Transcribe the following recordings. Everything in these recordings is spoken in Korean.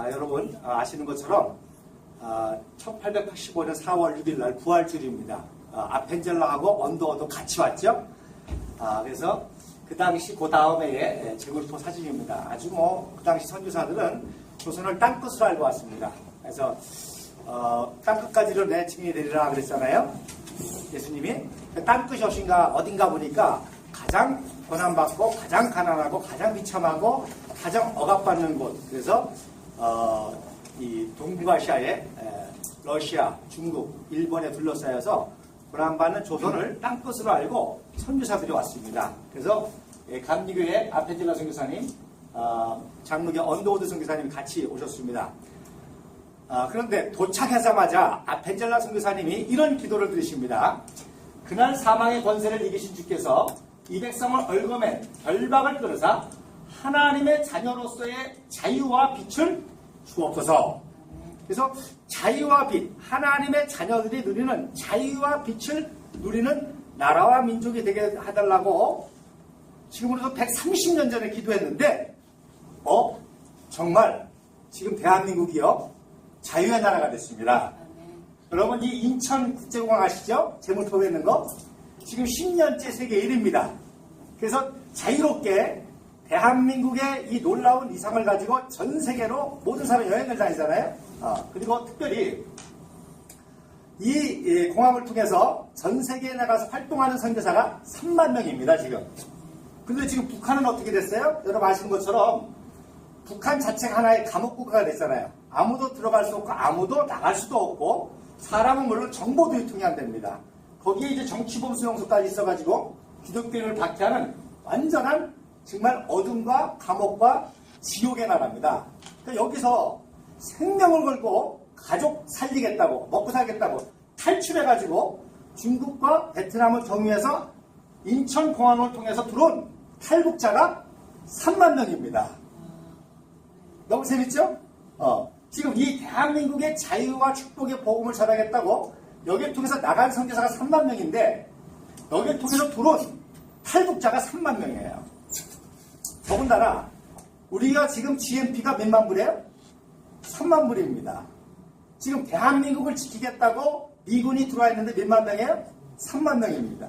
여러분 아시는 것처럼 1885년 4월 6일 날 부활주일입니다. 아펜젤라하고 언더워도 같이 왔죠. 그래서 그 당시 그 다음에 제물토 사진입니다. 아주 그 당시 선교사들은 조선을 땅끝으로 알고 왔습니다. 그래서 땅끝까지를 내 증인이 되리라 그랬잖아요. 예수님이 땅끝이 어딘가 보니까 가장 고난받고 가장 가난하고 가장 비참하고 가장 억압받는 곳. 그래서 이 동북아시아의 러시아, 중국, 일본에 둘러싸여서 고난받는 조선을 땅끝으로 알고 선교사들이 왔습니다. 그래서 감리교회 아펜젤라 선교사님, 장로교 언더우드 선교사님이 같이 오셨습니다. 그런데 도착하자마자 아펜젤라 선교사님이 이런 기도를 드리십니다. 그날 사망의 권세를 이기신 주께서 이 백성을 얽어맨 결박을 끊으사 하나님의 자녀로서의 자유와 빛을 주옵소서. 그래서 자유와 빛, 하나님의 자녀들이 누리는 자유와 빛을 누리는 나라와 민족이 되게 해달라고 지금으로서 130년 전에 기도했는데 정말 지금 대한민국이요 자유의 나라가 됐습니다. 여러분 이 인천국제공항 아시죠? 제물토에 있는 거 지금 10년째 세계 1위입니다. 그래서 자유롭게 대한민국의 이 놀라운 이상을 가지고 전 세계로 모든 사람이 여행을 다니잖아요. 그리고 특별히 이 공항을 통해서 전 세계에 나가서 활동하는 선교사가 3만 명입니다, 지금. 근데 지금 북한은 어떻게 됐어요? 여러분 아시는 것처럼 북한 자체가 하나의 감옥국가가 됐잖아요. 아무도 들어갈 수 없고 아무도 나갈 수도 없고 사람은 물론 정보도 유통이 안 됩니다. 거기에 이제 정치범 수용소까지 있어가지고 기독교인을 박해하는 완전한 정말 어둠과 감옥과 지옥의 나라입니다. 그러니까 여기서 생명을 걸고 가족 살리겠다고 먹고 살겠다고 탈출해가지고 중국과 베트남을 경유해서 인천공항을 통해서 들어온 탈북자가 3만 명입니다. 너무 재밌죠? 지금 이 대한민국의 자유와 축복의 복음을 전하겠다고 여기를 통해서 나간 선교사가 3만 명인데 여기를 통해서 들어온 탈북자가 3만 명이에요. 더군다나 우리가 지금 GNP가 몇만 불이에요? 3만 불입니다. 지금 대한민국을 지키겠다고 미군이 들어와 있는데 몇만 명이에요? 3만 명입니다.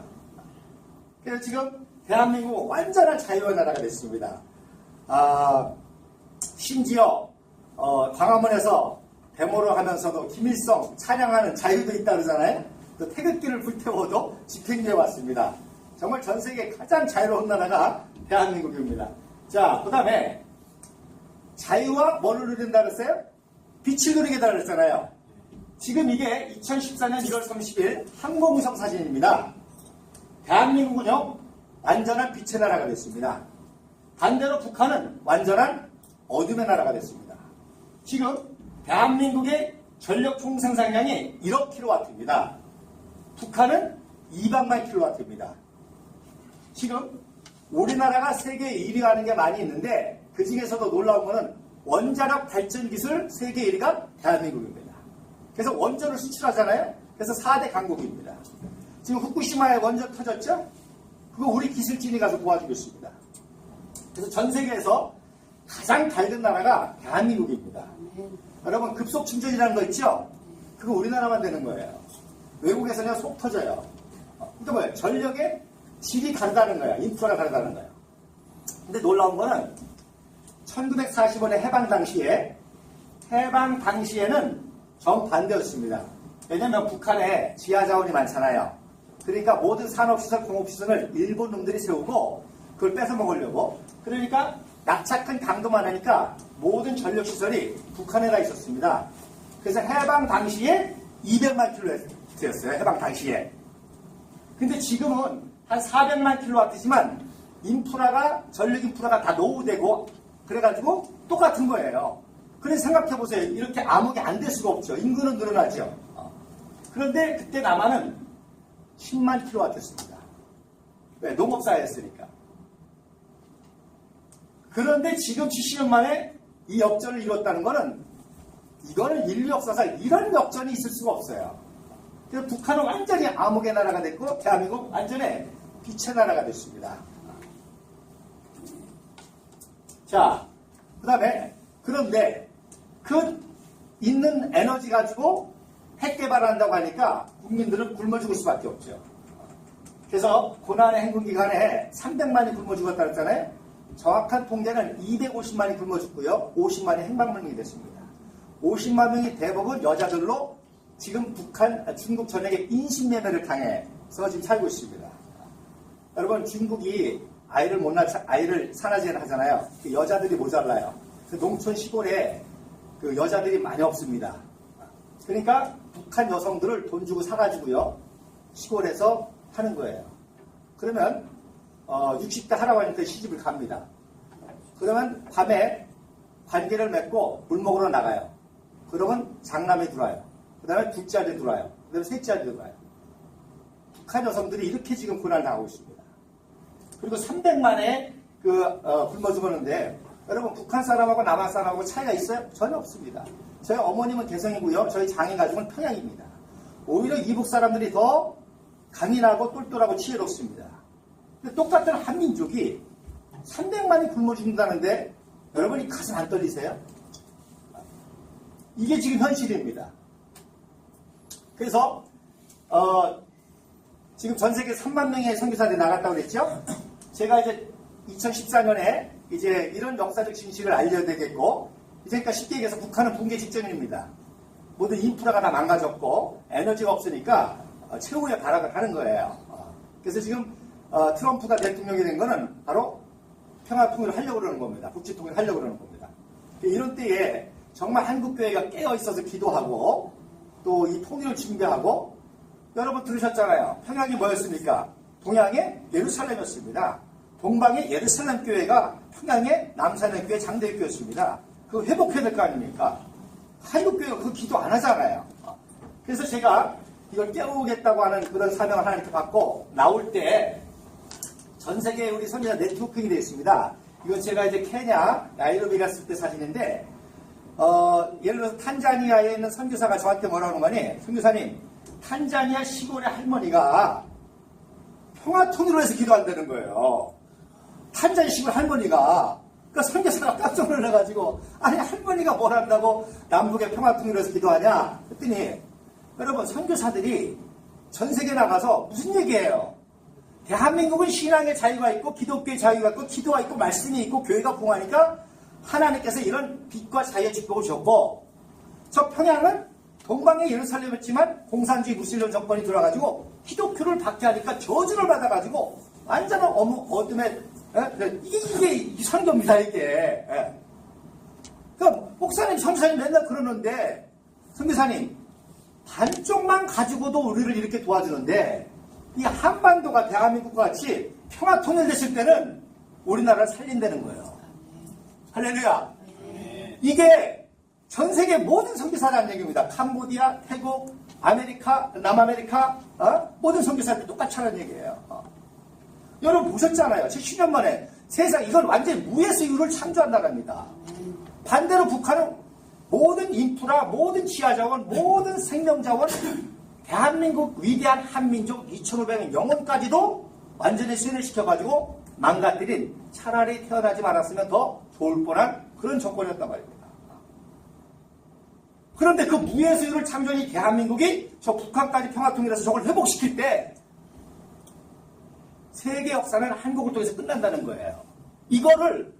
그래서 지금 대한민국은 완전한 자유의 나라가 됐습니다. 심지어 광화문에서 데모를 하면서도 김일성 찬양하는 자유도 있다 그러잖아요. 또 태극기를 불태워도 집행유예 왔습니다. 정말 전 세계 가장 자유로운 나라가 대한민국입니다. 자, 그 다음에 자유와 뭐를 누린다 그랬어요? 빛을 누리겠다 그랬잖아요. 지금 이게 2014년 1월 30일 항공위성 사진입니다. 대한민국은요 완전한 빛의 나라가 됐습니다. 반대로 북한은 완전한 어둠의 나라가 됐습니다. 지금 대한민국의 전력 총생산량이 1억 킬로와트입니다. 북한은 200만 킬로와트입니다. 지금 우리나라가 세계 1위 하는 게 많이 있는데 그 중에서도 놀라운 거는 원자력 발전 기술 세계 1위가 대한민국입니다. 그래서 원전을 수출하잖아요. 그래서 4대 강국입니다. 지금 후쿠시마에 원전 터졌죠? 그거 우리 기술진이 가서 도와주고 있습니다. 그래서 전 세계에서 가장 밝은 나라가 대한민국입니다. 여러분 급속 충전이라는 거 있죠? 그거 우리나라만 되는 거예요. 외국에서는 속 터져요. 그러니까 뭐예요? 전력의 질이 다르다는 거예요. 인프라가 다르다는 거예요. 근데 놀라운 거는 1945년 해방 당시에는 정반대였습니다. 왜냐면 북한에 지하자원이 많잖아요. 그러니까 모든 산업시설, 공업시설을 일본 놈들이 세우고 그걸 뺏어 먹으려고. 그러니까 낙착한 강도만 하니까 모든 전력시설이 북한에가 있었습니다. 그래서 해방 당시에 200만 킬로와트였어요. 해방 당시에. 근데 지금은 한 400만 킬로와트지만 전력 인프라가 다 노후되고 그래가지고 똑같은 거예요. 그래서 생각해보세요. 이렇게 암흑이 안 될 수가 없죠. 인구는 늘어나죠. 그런데 그때 남한은 10만 킬로와트였습니다. 왜? 농업사회였으니까. 그런데 지금 70년 만에 이 역전을 이뤘다는 거는 이거는 인류 역사상 이런 역전이 있을 수가 없어요. 그래서 북한은 완전히 암흑의 나라가 됐고 대한민국 완전히 빛의 나라가 됐습니다. 자, 그 다음에 그런데 그 있는 에너지 가지고 핵 개발한다고 하니까 국민들은 굶어 죽을 수밖에 없죠. 그래서 고난의 행군 기간에 300만이 굶어 죽었다 그랬잖아요. 정확한 통계는 250만이 굶어 죽고요. 50만이 행방불명이 됐습니다. 50만 명이 대부분 여자들로 지금 중국 전역에 인신매매를 당해서 지금 살고 있습니다. 여러분, 중국이 아이를 산하제를 하잖아요. 그 여자들이 모자라요. 그 농촌 시골에 그 여자들이 많이 없습니다. 그러니까 북한 여성들을 돈 주고 사가지고요. 시골에서 하는 거예요. 그러면 60대 할아버지한테 시집을 갑니다. 그러면 밤에 관계를 맺고 물 먹으러 나가요. 그러면 장남이 들어와요. 그 다음에 둘째 아들이 들어와요. 그 다음에 셋째 아들이 들어와요. 북한 여성들이 이렇게 지금 고난을 당하고 있습니다. 그리고 300만에 굶어 죽었는데, 여러분, 북한 사람하고 남한 사람하고 차이가 있어요? 전혀 없습니다. 저희 어머님은 개성이고요. 저희 장인 가족은 평양입니다. 오히려 이북 사람들이 더 강인하고 똘똘하고 지혜롭습니다. 근데 똑같은 한민족이 300만이 굶어 죽는다는데 여러분이 가슴 안 떨리세요? 이게 지금 현실입니다. 그래서 지금 전 세계 3만 명의 선교사들이 나갔다고 그랬죠? 제가 이제 2014년에 이제 이런 역사적 진실을 알려야 되겠고, 이제 그러니까 쉽게 얘기해서 북한은 붕괴 직전입니다. 모든 인프라가 다 망가졌고 에너지가 없으니까 최후의 발악을 하는 거예요. 그래서 지금 트럼프가 대통령이 된 거는 바로 평화통일을 하려고 그러는 겁니다. 국제통일을 하려고 그러는 겁니다. 이런 때에 정말 한국교회가 깨어있어서 기도하고 또 이 통일을 준비하고, 여러분 들으셨잖아요. 평양이 뭐였습니까? 동양의 예루살렘이었습니다. 동방의 예루살렘 교회가 평양의 남산의 교회 장대의 교회였습니다. 그거 회복해야 될 거 아닙니까? 한국교회가 그 기도 안 하잖아요. 그래서 제가 이걸 깨우겠다고 하는 그런 사명을 하나님께 받고 나올 때 전 세계에 우리 선교사 네트워킹이 되어 있습니다. 이건 제가 이제 케냐 나이로비 갔을 때 사진인데, 예를 들어서 탄자니아에 있는 선교사가 저한테 뭐라고 하는 거니? 선교사님, 탄자니아 시골의 할머니가 평화통일을 해서 기도한다는 거예요. 탄자니아 시골 할머니가. 그러니까 선교사가 깜짝 놀라가지고, 아니 할머니가 뭘 한다고 남북의 평화통일을 해서 기도하냐? 그랬더니 여러분, 선교사들이 전 세계 나가서 무슨 얘기예요? 대한민국은 신앙의 자유가 있고 기독교의 자유가 있고 기도가 있고 말씀이 있고 교회가 봉하니까 하나님께서 이런 빛과 자유의 축복을 주셨고, 저 평양은 동방의 예루살렘이었지만 공산주의 무슬림 정권이 들어와가지고 기독교를 받게 하니까 저주를 받아가지고 완전한 어둠에, 이게 선교입니다, 이게. 그러니까 목사님, 선교사님 맨날 그러는데, 선교사님 반쪽만 가지고도 우리를 이렇게 도와주는데, 이 한반도가 대한민국과 같이 평화 통일됐을 때는 우리나라를 살린다는 거예요. 할렐루야. 이게 전 세계 모든 선교사라는 얘기입니다. 캄보디아, 태국, 아메리카, 남아메리카, 모든 선교사들이 똑같이 하는 얘기예요. 여러분 보셨잖아요. 70년 만에 세상, 이건 완전히 무에서 유를 창조한다랍니다. 반대로 북한은 모든 인프라, 모든 지하자원, 모든 생명자원, 대한민국 위대한 한민족 2500년 영혼까지도 완전히 쇠뇌시켜가지고 망가뜨린, 차라리 태어나지 말았으면 더 좋을 뻔한 그런 정권이었단 말입니다. 그런데 그 무에서 유를 창조한 이 대한민국이 저 북한까지 평화통일해서 저걸 회복시킬 때 세계 역사는 한국을 통해서 끝난다는 거예요. 이거를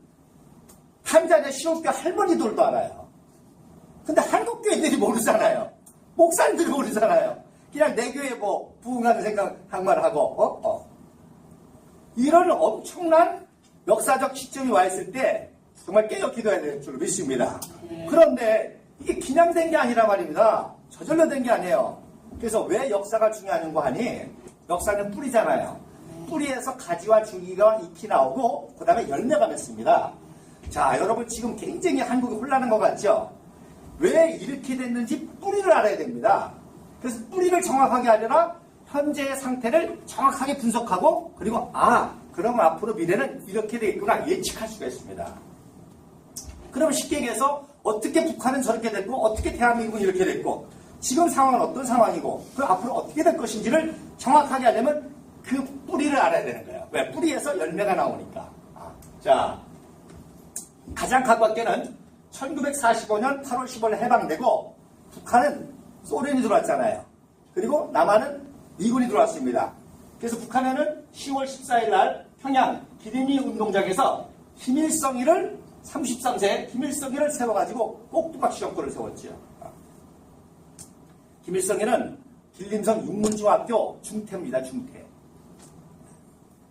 탄자니아 시골교 할머니들도 알아요. 근데 한국교회들이 모르잖아요. 목사님들이 모르잖아요. 그냥 내 교회 뭐 부흥하는 생각만 하고 이런 엄청난 역사적 시점이 와 있을 때 정말 깨어 기도해야 될 줄 믿습니다. 그런데 이게 그냥 된 게 아니라 말입니다. 저절로 된 게 아니에요. 그래서 왜 역사가 중요하냐고 하니, 역사는 뿌리잖아요. 뿌리에서 가지와 줄기가 잎이 나오고 그 다음에 열매가 맺습니다. 자, 여러분 지금 굉장히 한국이 혼란한 것 같죠? 왜 이렇게 됐는지 뿌리를 알아야 됩니다. 그래서 뿌리를 정확하게 하려면 현재의 상태를 정확하게 분석하고, 그리고 그러면 앞으로 미래는 이렇게 되겠구나 예측할 수가 있습니다. 그러면 쉽게 얘기해서 어떻게 북한은 저렇게 됐고 어떻게 대한민국은 이렇게 됐고 지금 상황은 어떤 상황이고 그 앞으로 어떻게 될 것인지를 정확하게 하려면 그 뿌리를 알아야 되는 거예요. 왜? 뿌리에서 열매가 나오니까. 자, 가장 가깝게는 1945년 8월 15일 해방되고 북한은 소련이 들어왔잖아요. 그리고 남한은 미군이 들어왔습니다. 그래서 북한에는 10월 14일 날 평양 기린이 운동장에서 김일성이를 33세 김일성이를 세워가지고 꼭두각시 정권을 세웠죠. 김일성이는 길림성 육문중학교 중퇴입니다. 중퇴.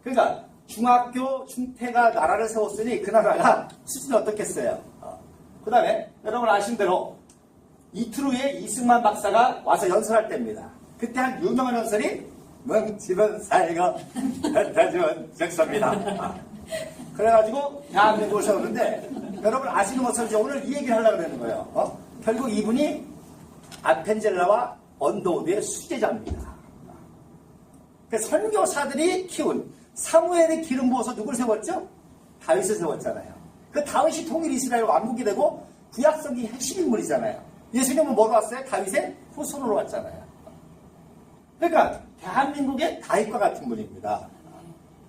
그러니까 중학교 중퇴가 나라를 세웠으니 그 나라가 수준이 어떻겠어요. 그 다음에 여러분 아시는 대로 이틀 후에 이승만 박사가 와서 연설할 때입니다. 그때 한 유명한 연설이 멍치는 사이가 뱉어준 적서입니다. 그래가지고 대한민국을 세웠는데 여러분 아시는 것처럼 오늘 이 얘기를 하려고 그러는 거예요. 결국 이분이 아펜젤라와 언더우드의 수제자입니다. 선교사들이 키운 사무엘의 기름 부어서 누굴 세웠죠? 다윗을 세웠잖아요. 그 다윗이 통일 이스라엘 왕국이 되고 구약성기 핵심 인물이잖아요. 예수님은 뭐로 왔어요? 다윗의 후손으로 왔잖아요. 그러니까 대한민국의 다윗과 같은 분입니다.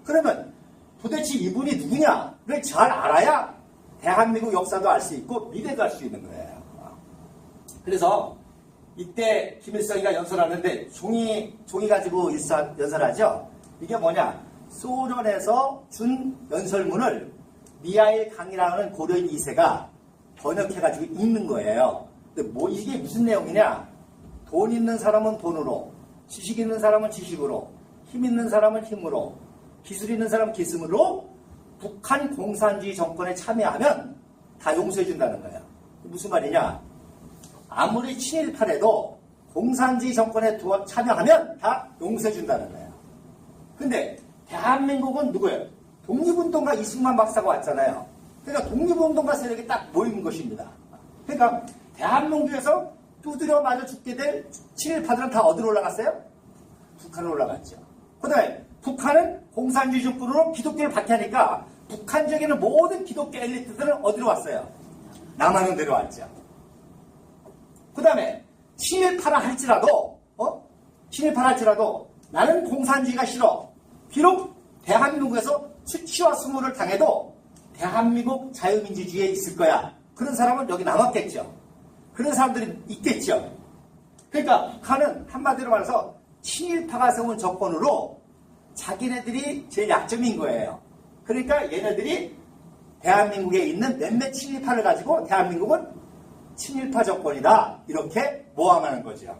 그러면 도대체 이분이 누구냐를 잘 알아야 대한민국 역사도 알 수 있고 미래도 알 수 있는 거예요. 그래서 이때 김일성이가 연설하는데 종이 가지고 연설하죠. 이게 뭐냐? 소련에서 준 연설문을 미하일 강이라는 고려인 2세가 번역해가지고 읽는 거예요. 근데 이게 무슨 내용이냐? 돈 있는 사람은 돈으로, 지식 있는 사람은 지식으로, 힘 있는 사람은 힘으로, 기술 있는 사람은 기술로 북한 공산주의 정권에 참여하면 다 용서해준다는 거예요. 무슨 말이냐? 아무리 친일파래도 공산주의 정권에 참여하면 다 용서해준다는 거예요. 근데 대한민국은 누구예요? 독립운동가 이승만 박사가 왔잖아요. 그러니까 독립운동가 세력이 딱 모인 것입니다. 그러니까 대한민국에서 두드려 맞아 죽게 될 친일파들은 다 어디로 올라갔어요? 북한으로 올라갔죠. 그 다음에 북한은 공산주의 정권으로 기독교를 박해하니까 북한 지역에는 모든 기독교 엘리트들은 어디로 왔어요? 남한으로 내려왔죠. 그 다음에 친일파라 할지라도 나는 공산주의가 싫어. 비록 대한민국에서 수치와 수모를 당해도 대한민국 자유민주주의에 있을 거야. 그런 사람은 여기 남았겠죠. 그런 사람들이 있겠죠. 그러니까 북한은 한마디로 말해서 친일파가 세운 정권으로 자기네들이 제일 약점인 거예요. 그러니까 얘네들이 대한민국에 있는 몇몇 친일파를 가지고 대한민국은 친일파 정권이다. 이렇게 모함하는 거죠.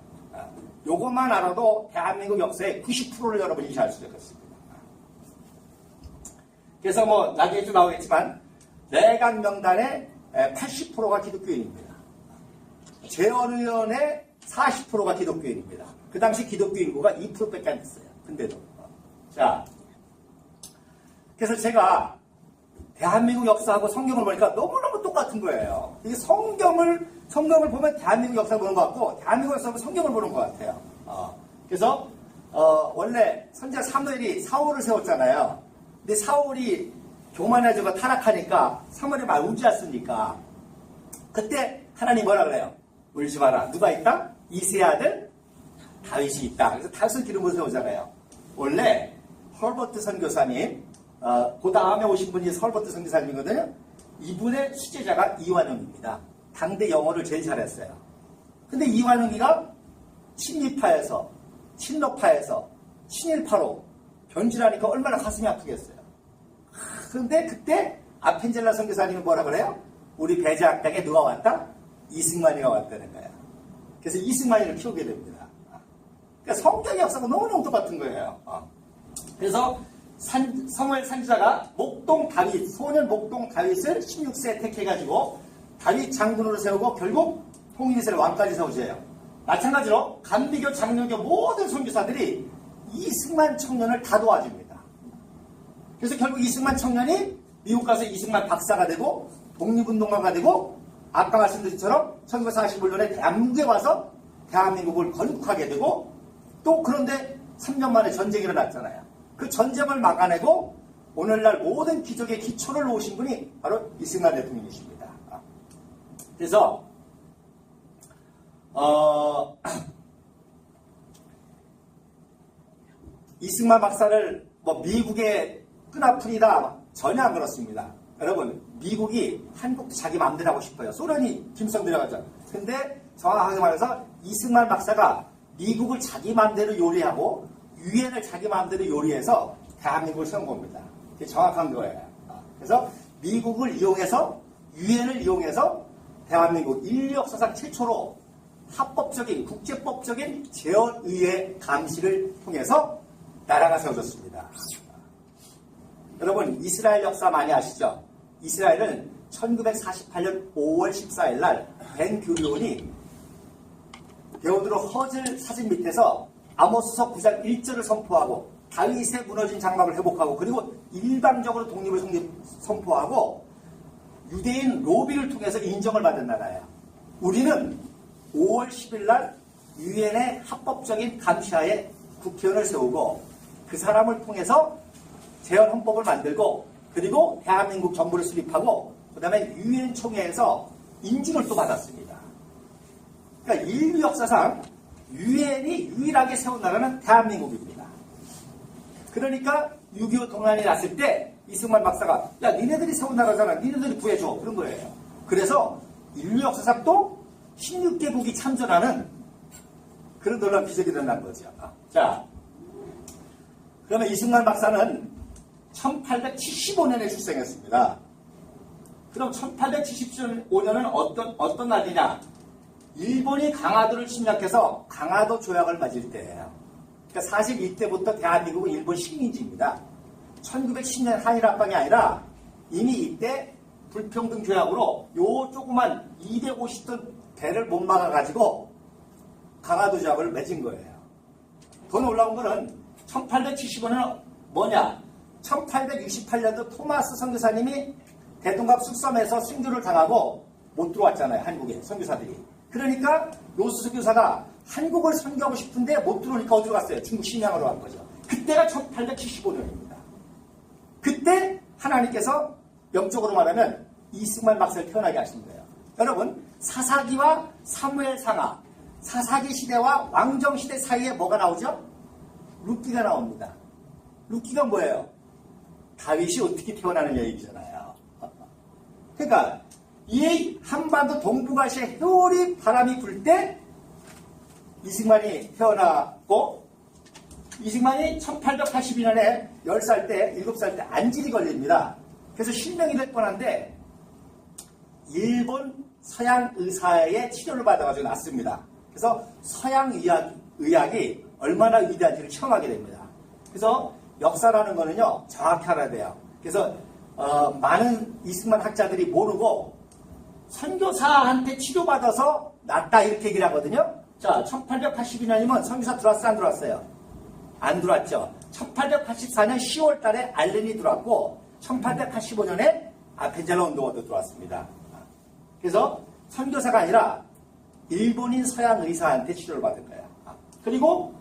요것만 알아도 대한민국 역사의 90%를 여러분이 인식할 수 있겠습니다. 그래서 나중에도 나오겠지만 내각 명단의 80%가 기독교인입니다. 재헌의원의 40%가 기독교인입니다. 그 당시 기독교 인구가 2%밖에 안 됐어요. 근데도. 자, 그래서 제가 대한민국 역사하고 성경을 보니까 너무너무 똑같은 거예요. 이게 성경을 보면 대한민국 역사를 보는 것 같고 대한민국 역사를 보면 성경을 보는 것 같아요. 그래서 원래 선지자 사무엘이 사울을 세웠잖아요. 근데 사울이 교만해지고 타락하니까 사무엘이 말 울지 않습니까? 그때 하나님 뭐라 그래요? 울지 마라. 누가 있다? 이세의 아들 다윗이 있다. 그래서 다윗을 기름으로 세우잖아요. 원래 헐버트 선교사님, 그 다음에 오신 분이 헐버트 선교사님이거든요. 이분의 수제자가 이완용입니다. 당대 영어를 제일 잘했어요. 근데 이완용이가 친미파에서 친노파에서 친일파로 변질하니까 얼마나 가슴이 아프겠어요. 그런데 그때 아펜젤라 선교사님은 뭐라 그래요? 우리 배제학당에 누가 왔다? 이승만이가 왔다는 거예요. 그래서 이승만이를 키우게 됩니다. 그러니까 성경의 역사가 너무너무 똑같은 거예요. 그래서 사무엘 선지자가 소년 목동 다윗을 16세에 택해가지고 다윗 장군으로 세우고 결국 통일이스라엘 왕까지 세우세요. 마찬가지로 감리교, 장로교 모든 선교사들이 이승만 청년을 다 도와줍니다. 그래서 결국 이승만 청년이 미국 가서 이승만 박사가 되고 독립운동가가 되고 아까 말씀드린 것처럼 1945년에 대한민국에 와서 대한민국을 건국하게 되고 또 그런데 3년 만에 전쟁이 일어났잖아요. 그 전쟁을 막아내고 오늘날 모든 기적의 기초를 놓으신 분이 바로 이승만 대통령이십니다. 그래서 이승만 박사를 미국의 끈아풀이다 전혀 안 그렇습니다. 여러분 미국이 한국도 자기 마음대로 하고 싶어요. 소련이 김성 들어가죠. 근데 정확하게 말해서 이승만 박사가 미국을 자기 마음대로 요리하고 유엔을 자기 마음대로 요리해서 대한민국을 세운 겁니다. 그게 정확한 거예요. 그래서 미국을 이용해서 유엔을 이용해서 대한민국 인류 역사상 최초로 합법적인 국제법적인 재헌의회 감시를 통해서 나라가 세워졌습니다. 여러분 이스라엘 역사 많이 아시죠? 이스라엘은 1948년 5월 14일 날 벤구리온이 베오드로 허즐 사진 밑에서 아모스서 9장 1절을 선포하고 다윗의 무너진 장막을 회복하고 그리고 일방적으로 독립을 선포하고 유대인 로비를 통해서 인정을 받은 나라예요. 우리는 5월 10일 날 유엔의 합법적인 감시하에 국회의원을 세우고 그 사람을 통해서 재헌 헌법을 만들고 그리고 대한민국 정부를 수립하고 그 다음에 유엔 총회에서 인증을 또 받았습니다. 그러니까 인류 역사상 유엔이 유일하게 세운 나라는 대한민국입니다. 그러니까 6.25 동란이 났을 때 이승만 박사가 야 니네들이 세운 나라잖아. 니네들이 구해줘. 그런 거예요. 그래서 인류 역사상 또 16개국이 참전하는 그런 놀라운 기적이 일어난 거죠. 자, 그러면 이승만 박사는 1875년에 출생했습니다. 그럼 1875년은 어떤 날이냐? 일본이 강화도를 침략해서 강화도 조약을 맺을 때예요. 그러니까 사실 이때부터 대한민국은 일본 식민지입니다. 1910년 한일합방이 아니라 이미 이때 불평등 조약으로 요 조그만 250톤 배를 못 막아가지고 강화도 조약을 맺은 거예요. 더 놀라운 거는 1875년은 뭐냐? 1868년도 토마스 선교사님이 대동갑 숙섬에서 순교를 당하고 못 들어왔잖아요. 한국에 선교사들이. 그러니까 노수 선교사가 한국을 선교하고 싶은데 못 들어오니까 어디로 갔어요? 중국 심양으로 간 거죠. 그때가 1875년입니다. 그때 하나님께서 영적으로 말하면 이승만 박사를 태어나게 하신 거예요. 여러분 사사기와 사무엘 상하 사사기 시대와 왕정 시대 사이에 뭐가 나오죠? 룻기가 나옵니다. 룻기가 뭐예요? 다윗이 어떻게 태어나느냐 얘기잖아요. 그러니까 이 한반도 동북아시아에 회오리 바람이 불 때 이승만이 태어났고 이승만이 1882년에 10살 때 7살 때 안질이 걸립니다. 그래서 실명이 될 뻔한데 일본 서양 의사의 치료를 받아가지고 났습니다. 그래서 서양 의학이 얼마나 위대한지를 체험하게 됩니다. 그래서 역사라는 거는요 정확히 알아야 돼요. 그래서 많은 이승만 학자들이 모르고 선교사한테 치료받아서 낫다 이렇게 얘기를 하거든요. 자, 1882년이면 선교사 들어왔어요? 안 들어왔어요? 안 들어왔죠. 1884년 10월 달에 알렌이 들어왔고 1885년에 아펜젤러 운동원도 들어왔습니다. 그래서 선교사가 아니라 일본인 서양 의사한테 치료를 받은 거예요. 그리고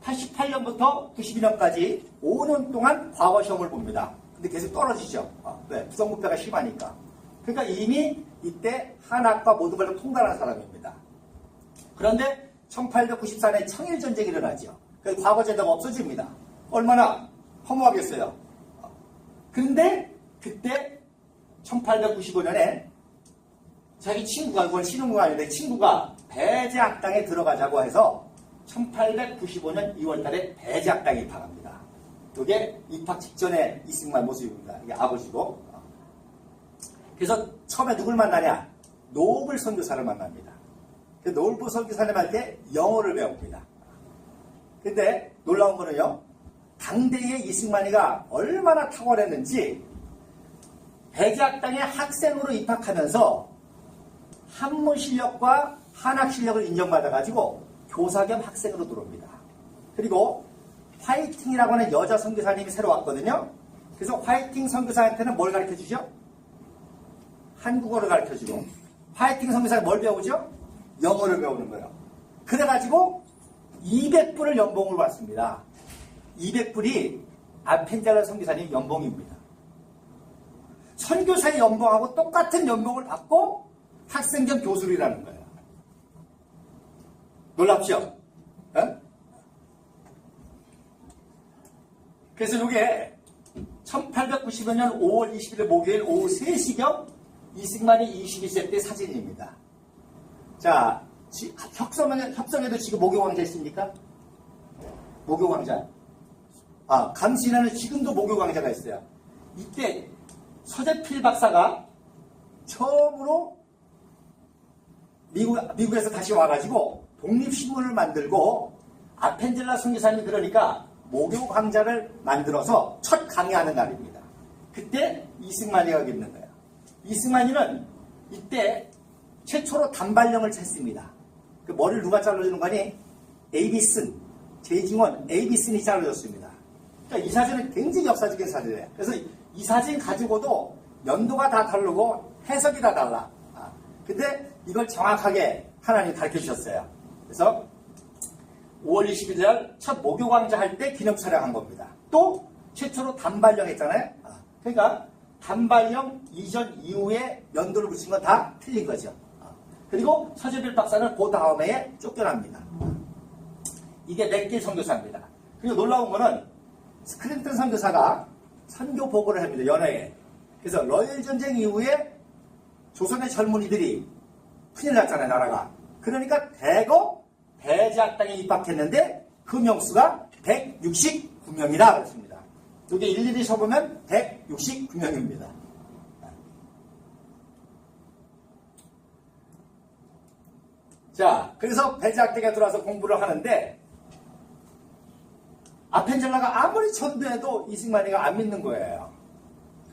88년부터 92년까지 5년 동안 과거 시험을 봅니다. 근데 계속 떨어지죠. 왜? 부정부패가 심하니까. 그러니까 이미 이때 한학과 모든 걸 통달한 사람입니다. 그런데 1894년에 청일전쟁이 일어나죠. 그래서 과거 제도가 없어집니다. 얼마나 허무하겠어요. 그런데 그때 1895년에 자기 친구가, 그건 신혼부가 아닌데 친구가 배제학당에 들어가자고 해서 1895년 2월달에 배제학당에 입학합니다. 이게 입학 직전에 이승만 모습입니다. 이게 아버지고. 그래서 처음에 누굴 만나냐? 노블 선교사를 만납니다. 노블 선교사님한테 영어를 배웁니다. 근데 놀라운 거는요. 당대의 이승만이가 얼마나 탁월했는지 배제학당에 학생으로 입학하면서 한문 실력과 한학 실력을 인정받아가지고 교사 겸 학생으로 들어옵니다. 그리고 화이팅이라고 하는 여자 선교사님이 새로 왔거든요. 그래서 화이팅 선교사한테는 뭘 가르쳐주죠? 한국어를 가르쳐주고 화이팅 선교사가 뭘 배우죠? 영어를 배우는 거예요. 그래가지고 200불을 연봉을 받습니다. 200불이 아펜젤러 선교사님 연봉입니다. 선교사의 연봉하고 똑같은 연봉을 받고 학생 겸 교수라는 거예요. 놀랍죠? 어? 그래서 이게 1895년 5월 20일 목요일 오후 3시경 이승만이 22세 때 사진입니다. 자, 협성에도 지금 목욕왕자 있습니까? 목욕왕자. 감시인에는 지금도 목욕왕자가 있어요. 이때 서재필 박사가 처음으로 미국에서 다시 와가지고 독립신문을 만들고 아펜젤라 선교사님이 그러니까 목욕왕자를 만들어서 첫 강의하는 날입니다. 그때 이승만이가 여기 있는 거예요. 이승만이는 이때 최초로 단발령을 쳤습니다. 그 머리를 누가 잘라주는 거니? 에이비슨, 제징원 에이비슨이 잘라줬습니다. 그러니까 이 사진은 굉장히 역사적인 사진이에요. 그래서 이 사진 가지고도 연도가 다 다르고 해석이 다 달라. 근데 이걸 정확하게 하나님 가르쳐 주셨어요. 그래서 5월 20일 날 첫 목욕왕자 할 때 기념 촬영한 겁니다. 또 최초로 단발령 했잖아요. 그러니까 단발령 이전 이후에 연도를 붙인 건 다 틀린 거죠. 그리고 서재필 박사는 그 다음에 쫓겨납니다. 이게 맥길 선교사입니다. 그리고 놀라운 거는 스크린턴 선교사가 선교 보고를 합니다. 연회에. 그래서 러일 전쟁 이후에 조선의 젊은이들이 큰일 났잖아요, 나라가. 그러니까 대거 배제학당에 입학했는데 그 명수가 169명이다 그랬습니다. 이게 일일이 써보면 169명입니다. 자, 그래서 배제학당에 들어와서 공부를 하는데 아펜젤라가 아무리 전도해도 이승만이가 안 믿는 거예요.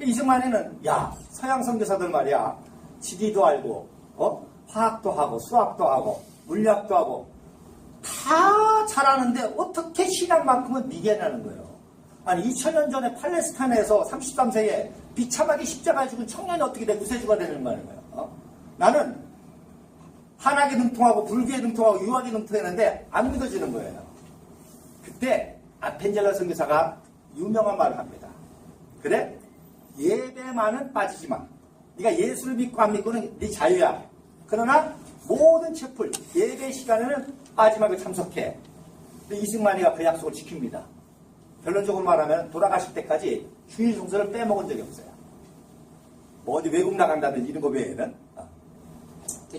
이승만이는 서양 선교사들 말이야 지리도 알고 화학도 하고 수학도 하고 물리학도 하고 다 잘하는데 어떻게 신앙만큼은 미개하는 거예요. 아니 2000년 전에 팔레스타인에서 33세에 비참하게 십자가에 죽은 청년이 어떻게 내 구세주가 되는 거예요. 나는 한학에 능통하고 불교에 능통하고 유학에 능통했는데 안 믿어지는 거예요. 그때 아펜젤라 선교사가 유명한 말을 합니다. 그래? 예배만은 빠지지 마. 네가 예수를 믿고 안 믿고는 네 자유야. 그러나 모든 채플 예배 시간에는 빠지지 말고 참석해. 근데 이승만이가 그 약속을 지킵니다. 결론적으로 말하면 돌아가실 때까지 주일 성서를 빼먹은 적이 없어요. 뭐 어디 외국 나간다든지 이런 거 외에는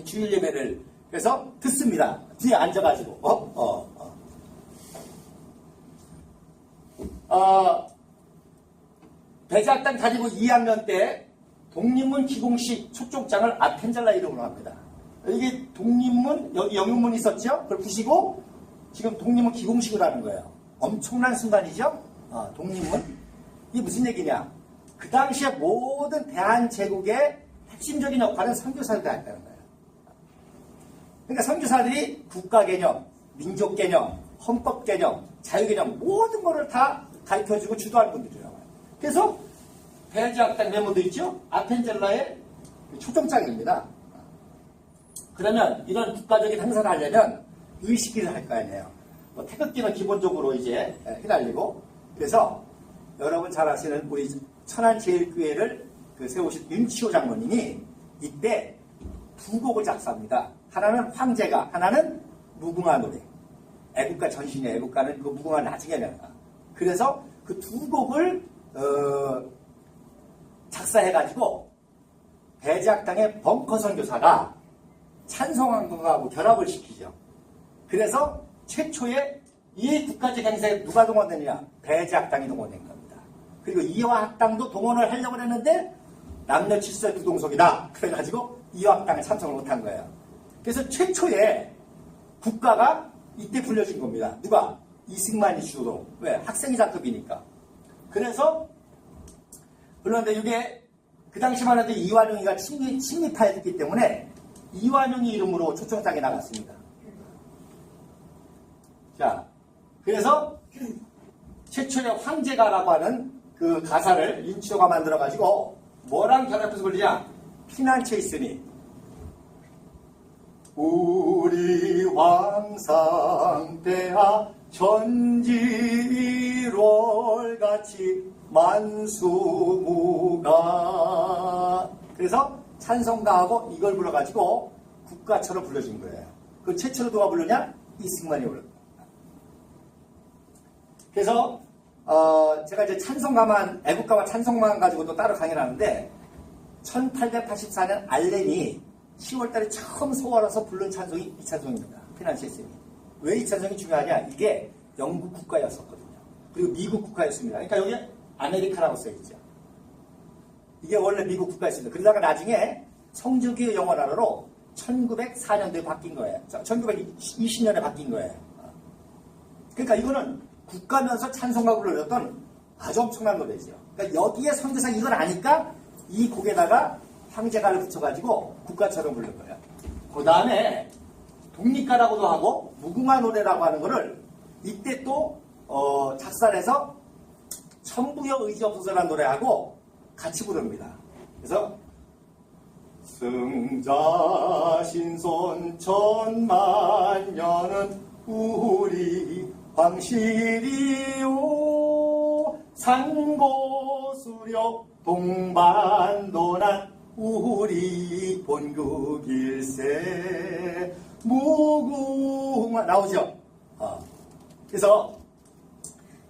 주일 예배를 그래서 듣습니다. 뒤에 앉아가지고 배제학당 다니고 2학년 때 독립문 기공식 초청장을 아펜젤라 이름으로 합니다. 이게 독립문 여기 영문문이 있었죠? 그걸 부시고 지금 독립문 기공식으로 하는 거예요. 엄청난 순간이죠? 독립문. 이게 무슨 얘기냐? 그 당시에 모든 대한제국의 핵심적인 역할은 선교사들이 했다는 거예요. 그러니까 선교사들이 국가 개념, 민족 개념, 헌법 개념, 자유 개념 모든 거를 다 가르쳐주고 주도할 분들이라고요. 그래서 배제학당 메모도 있죠? 아펜젤라의 초청장입니다. 그러면 이런 국가적인 행사를 하려면 의식기를 할 거 아니에요. 뭐 태극기는 기본적으로 이제 휘날리고 그래서 여러분 잘 아시는 우리 천안제일교회를 세우신 윤치호 장로님이 이때 두 곡을 작사합니다. 하나는 황제가, 하나는 무궁화 노래. 애국가 전신이에요. 애국가는 그 무궁화 나중에 내가. 그래서 그 두 곡을 작사해가지고 배제학당의 벙커 선교사가 찬송한 것하고 결합을 시키죠. 그래서 최초의 이 국가적 행사에 누가 동원되느냐? 배제학당이 동원된 겁니다. 그리고 이화학당도 동원을 하려고 했는데 남녀 칠세 부동석이다. 그래가지고 이화학당에 참석을 못한 거예요. 그래서 최초의 국가가 이때 불려진 겁니다. 누가? 이승만이 주로. 왜? 학생이 작급이니까. 그래서 그런데 이게 그 당시만 해도 이완용이가 친미파였기 때문에 이완용이 이름으로 초청장이 나갔습니다. 자, 그래서 최초의 황제가라고 하는 그 가사를 윤치호가 만들어가지고 뭐랑 결합해서 부르냐? 피난처에 있으니 우리 왕상대하 전지일월같이 만수무가 그래서 찬송가하고 이걸 불러가지고 국가처럼 불러준 거예요. 그 최초로 누가 부르냐? 이승만이 불렀다. 그래서 제가 이제 찬송가만, 애국가와 찬송가만 가지고도 따로 강의를 하는데, 1884년 알렌이 10월달에 처음 서울와서 부른 찬송이 이 찬송입니다. 피난시스템이. 왜 이 찬송이 중요하냐? 이게 영국 국가였었거든요. 그리고 미국 국가였습니다. 그러니까 여기 아메리카라고 써있죠. 이게 원래 미국 국가였습니다. 그러다가 나중에 성주교 영원하로 1904년도에 바뀐 거예요. 1920년에 바뀐 거예요. 그러니까 이거는 국가면서 찬송가 불러줬던 아주 엄청난 노래죠. 그러니까 여기에 선교사가 이걸 아니까 이 곡에다가 황제가를 붙여가지고 국가처럼 부른 거예요. 그 다음에 독립가라고도 하고 무궁화 노래라고 하는 거를 이때 또 작사를 해서 천부여 의지없어서라는 노래하고 같이 부릅니다. 그래서 승자 신손 천만년은 우리 황실이요 산고수려 동반도난 우리 본국일세 무궁화 나오죠. 그래서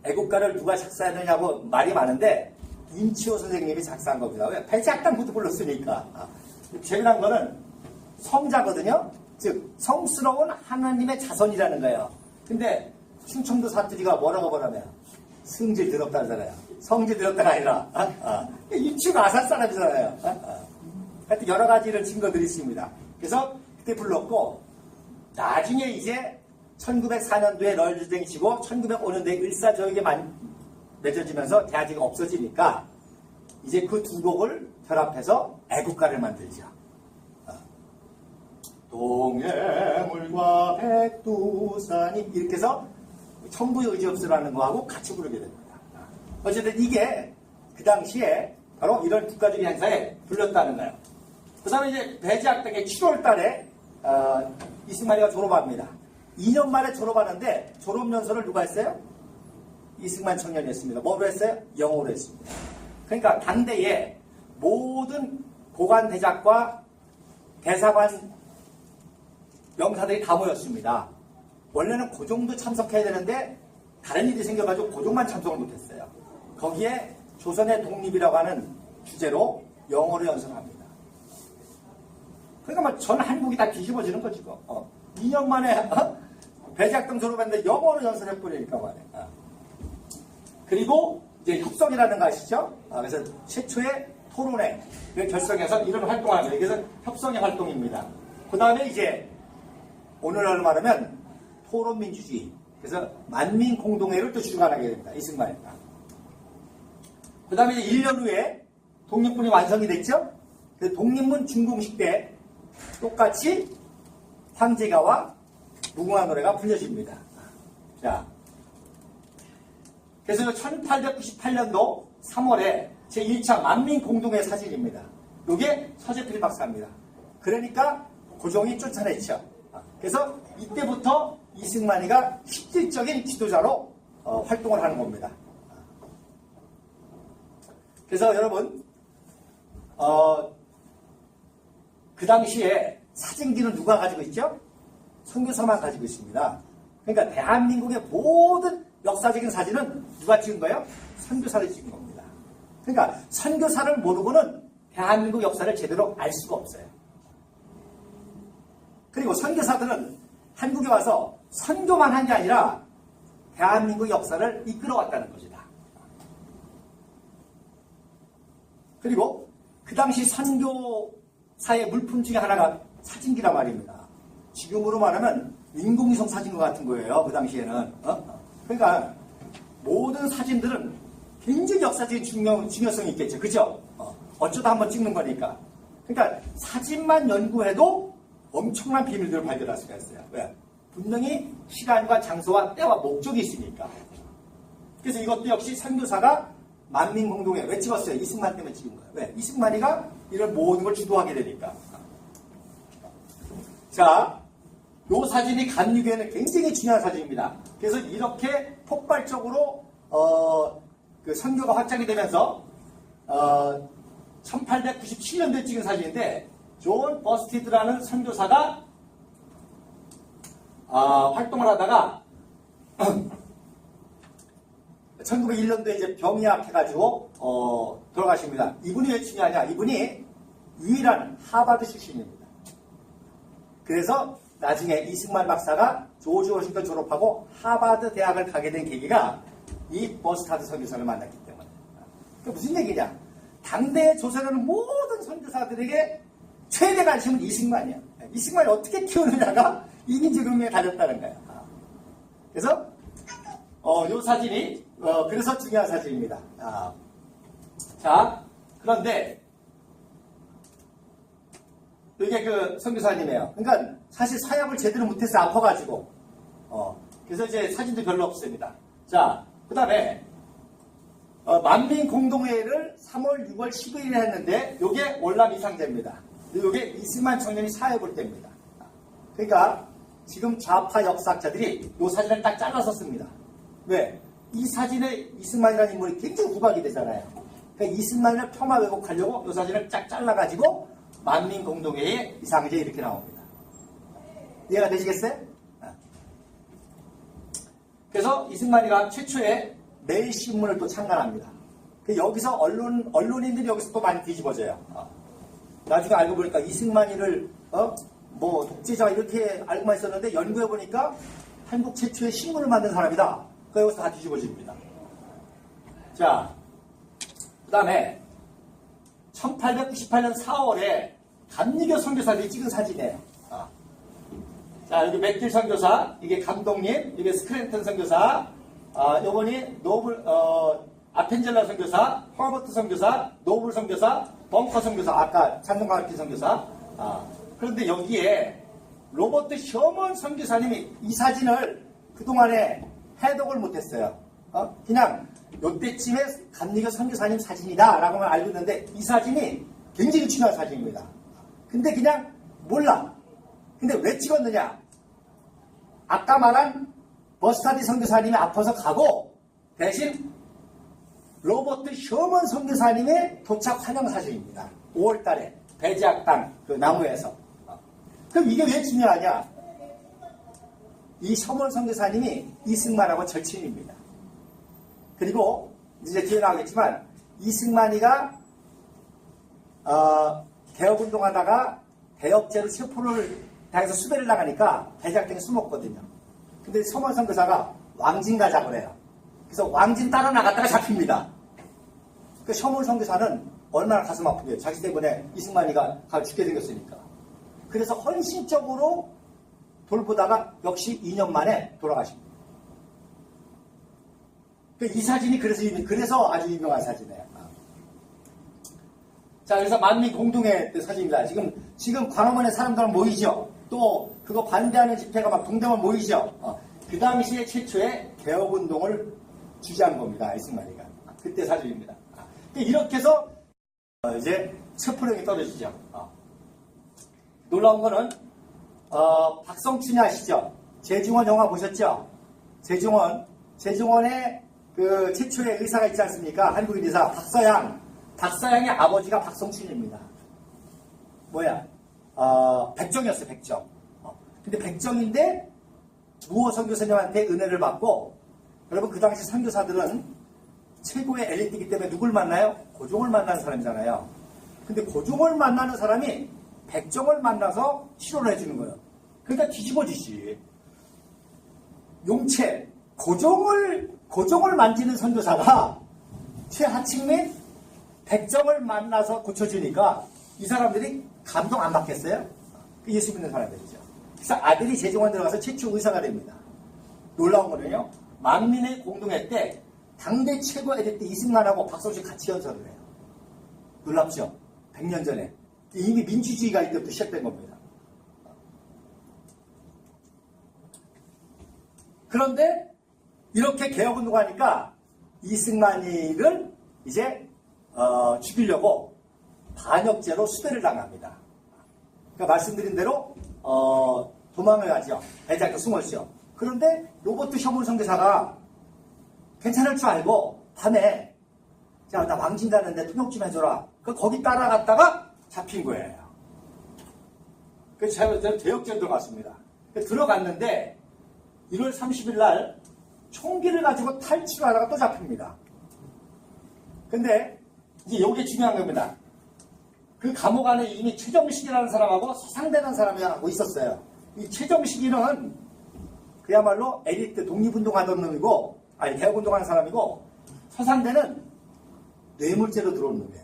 애국가를 누가 작사했느냐고 말이 많은데 임치호 선생님이 작사한 겁니다. 왜? 배지악단부터 불렀으니까. 재미난 거는 성자거든요. 즉 성스러운 하나님의 자손이라는 거예요. 근데 충청도 사투리가 뭐라고 말하면 성질 더럽다 하잖아요. 성질 더럽다가 아니라 임치호가 아산 사람이잖아요. 하여튼 여러 가지 이런 증거들이 있습니다. 그래서 그때 불렀고 나중에 이제 1904년도에 널주쟁이 치고 1905년도에 일사저역에 맺어지면서 대화제가 없어지니까 이제 그 두 곡을 결합해서 애국가를 만들죠. 동해물과 백두산이 이렇게 해서 천부의 의지없으라는 거하고 같이 부르게 됩니다. 어쨌든 이게 그 당시에 바로 이런 국가적인 행사에 불렸다는 거예요. 그 다음에 이제 배지학당에 7월 달에 이승만이가 졸업합니다. 2년 만에 졸업하는데 졸업연설을 누가 했어요? 이승만 청년이 했습니다. 뭐로 했어요? 영어로 했습니다. 그러니까 당대에 모든 고관 대작과 대사관 명사들이 다 모였습니다. 원래는 고종도 참석해야 되는데 다른 일이 생겨가지고 고종만 참석을 못했어요. 거기에 조선의 독립이라고 하는 주제로 영어로 연설합니다. 그러니까 전 한국이 다 뒤집어지는 거지. 2년 만에 배지학당 졸업했는데 영어로 연설해버리니까 말이야. 그리고 이제 협성이라는 거 아시죠? 그래서 최초의 토론회 결성해서 이런 활동을 합니다. 그래서 협성의 활동입니다. 그 다음에 이제 오늘날로 말하면 토론민주주의. 그래서 만민공동회를 또 주관하게 됩니다. 이승만이가. 그 다음에 이제 1년 후에 독립문이 완성이 됐죠? 그 독립문 준공식 때 똑같이 황제가와 무궁화 노래가 불려집니다. 자, 그래서 1898년도 3월에 제1차 만민공동회 사진입니다. 이게 서재필 박사입니다. 그러니까 고종이 쫓아냈죠. 그래서 이때부터 이승만이가 실질적인 지도자로 활동을 하는 겁니다. 그래서 여러분 그 당시에 사진기는 누가 가지고 있죠? 선교사만 가지고 있습니다. 그러니까 대한민국의 모든 역사적인 사진은 누가 찍은 거예요? 선교사를 찍은 겁니다. 그러니까 선교사를 모르고는 대한민국 역사를 제대로 알 수가 없어요. 그리고 선교사들은 한국에 와서 선교만 한 게 아니라 대한민국 역사를 이끌어왔다는 것이다. 그리고 그 당시 선교사의 물품 중에 하나가 사진기란 말입니다. 지금으로 말하면 인공위성 사진과 같은 거예요. 그 당시에는. 그러니까 모든 사진들은 굉장히 역사적인 중요성이 있겠죠. 그죠? 어쩌다 한번 찍는 거니까. 그러니까 사진만 연구해도 엄청난 비밀들을 발견할 수가 있어요. 왜? 분명히 시간과 장소와 때와 목적이 있으니까. 그래서 이것도 역시 선교사가 만민공동회 왜 찍었어요? 이승만 때문에 찍은 거예요. 왜? 이승만이가 이런 모든 걸 주도하게 되니까. 자, 이 사진이 간유교에는 굉장히 중요한 사진입니다. 그래서 이렇게 폭발적으로 그 선교가 확장이 되면서 1897년도에 찍은 사진인데 존 버스티드라는 선교사가 활동을 하다가 1901년도에 이제 병이약 해가지고, 돌아가십니다. 이분이 왜 중요하냐? 이분이 유일한 하버드 출신입니다. 그래서 나중에 이승만 박사가 조지 워싱턴 졸업하고 하버드 대학을 가게 된 계기가 이 버스타드 선교사를 만났기 때문에. 그 무슨 얘기냐? 당대 조선하는 모든 선교사들에게 최대 관심은 이승만이야. 이승만이 어떻게 키우느냐가 이민족運명에 달렸다는 거야. 그래서 이 사진이 그래서 중요한 사진입니다. 자, 그런데 이게 그 선교사님이에요. 그러니까 사실 사역을 제대로 못해서 아파가지고 그래서 이제 사진도 별로 없습니다. 자, 그 다음에 만민공동회의를 3월, 6월, 11일에 했는데 이게 월남 이상제입니다. 이게 이승만 청년이 사역을 때입니다. 그러니까 지금 좌파 역사학자들이 이 사진을 딱 잘라서 씁니다. 왜? 이 사진에 이승만이라는 인물이 굉장히 부각이 되잖아요. 그러니까 이승만을 폄하 왜곡하려고 이 사진을 쫙 잘라가지고 만민공동회의 이상제 이렇게 나옵니다. 이해가 되시겠어요? 그래서 이승만이가 최초의 매일신문을 또 창간합니다. 여기서 언론인들이 여기서 또 많이 뒤집어져요. 나중에 알고 보니까 이승만이를 뭐 독재자 이렇게 알고만 있었는데 연구해보니까 한국 최초의 신문을 만든 사람이다. 여기서 다 뒤집어집니다. 자, 그 다음에 1898년 4월에 감리교 선교사들이 찍은 사진이에요. 자, 여기 맥길 선교사, 이게 감독님, 이게 스크랜턴 선교사, 요번이 아펜젤라 선교사, 허버트 선교사, 노블 선교사, 벙커 선교사, 아까 찬송가르치 선교사. 그런데 여기에 로버트 셔먼 선교사님이 이 사진을 그동안에 해독을 못했어요. 그냥 요때쯤에 감리교 선교사님 사진이다 라고만 알고 있는데 이 사진이 굉장히 중요한 사진입니다. 근데 그냥 몰라. 근데 왜 찍었느냐? 아까 말한 버스타드 선교사님이 아파서 가고 대신 로버트 셔먼 선교사님의 도착 환영 사진입니다. 5월달에 배지악 그 나무에서. 그럼 이게 왜 중요하냐? 이 셔먼 선교사님이 이승만하고 절친입니다. 그리고 이제 뒤에 나오겠지만 이승만이가 개혁운동하다가 대역죄로 체포를 당해서 수배를 나가니까 배지악당에 숨었거든요. 근데 셔먼 선교사가 왕진 가자고 그래요. 그래서 왕진 따라 나갔다가 잡힙니다. 그 셔먼 선교사는 얼마나 가슴 아프게요. 자기 때문에 이승만이가 죽게 생겼으니까. 그래서 헌신적으로 돌보다가 역시 2년 만에 돌아가십니다. 이 사진이 그래서 아주 유명한 사진이에요. 자, 그래서 만민공동회 사진입니다. 지금 광화문에 사람들 모이죠. 또 그거 반대하는 집회가 막 동대문 모이죠. 그 당시에 최초의 개혁운동을 주재한 겁니다. 이승만이가. 그때 사진입니다. 이렇게 해서 이제 체포령이 떨어지죠. 놀라운 거는 박성춘이 아시죠? 재중원 영화 보셨죠? 재중원의 그 최초의 의사가 있지 않습니까? 한국인 의사 박서양의 아버지가 박성춘입니다. 백정이었어요. 백정. 근데 백정인데 무호 선교사님한테 은혜를 받고, 여러분 그 당시 선교사들은 최고의 엘리트이기 때문에 누굴 만나요? 고종을 만나는 사람이잖아요. 근데 고종을 만나는 사람이 백정을 만나서 치료를 해주는 거예요. 그러니까 뒤집어지지. 용체, 고종을 만지는 선교사가 최하층민 백정을 만나서 고쳐주니까 이 사람들이 감동 안 받겠어요? 예수 믿는 사람들이죠. 그래서 아들이 재중원 들어가서 최초 의사가 됩니다. 놀라운 거는요, 만민의 공동회 때 당대 최고 엘리트 이승만하고 박성춘 같이 연설을 해요. 놀랍죠? 100년 전에. 이미 민주주의가 이때부터 시작된 겁니다. 그런데 이렇게 개혁운동 하니까 이승만이를 이제 죽이려고 반역죄로 수배를 당합니다. 그러니까 말씀드린 대로 도망을 가죠. 배작도 숨었죠. 그런데 로버트 셔먼 선교사가 괜찮을 줄 알고 밤에 자, 나 왕진 가는데 통역 좀 해줘라. 거기 따라갔다가 잡힌 거예요. 그래서 제가 대역죄로 들어갔습니다. 들어갔는데 1월 30일 날 총기를 가지고 탈출하다가 또 잡힙니다. 근데 이제 요게 중요한 겁니다. 그 감옥 안에 이미 최정식이라는 사람하고 서상대라는 사람이 하고 있었어요. 이 최정식이는 그야말로 엘리트 독립운동하던 놈이고, 아니 개혁운동하는 사람이고, 서상대는 뇌물죄로 들어온 놈이야.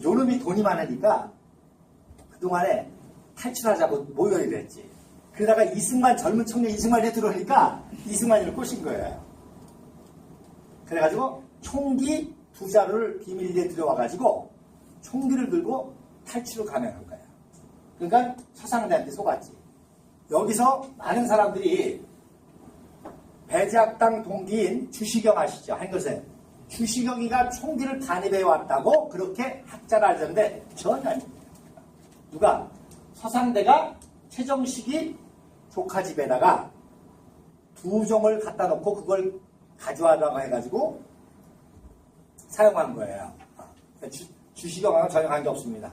요 놈이 돈이 많으니까 그동안에 탈출하자고 모여야 했지. 그러다가 이승만, 젊은 청년 이승만이 들어오니까 이승만이를 꼬신 거예요. 그래가지고 총기 2자루를 비밀리에 들여와가지고 총기를 들고 탈출을 감행한 거예요. 그러니까 서상대한테 속았지. 여기서 많은 사람들이 배제학당 동기인 주시경 아시죠? 한글쌤. 주시경이가 총기를 반입해 왔다고 그렇게 학자를 알던데 전혀 아닙니다. 누가? 서상대가 최정식이 조카 집에다가 2종을 갖다 놓고 그걸 가져와라고 해가지고 사용한 거예요. 주시경하고 전혀 관계없습니다.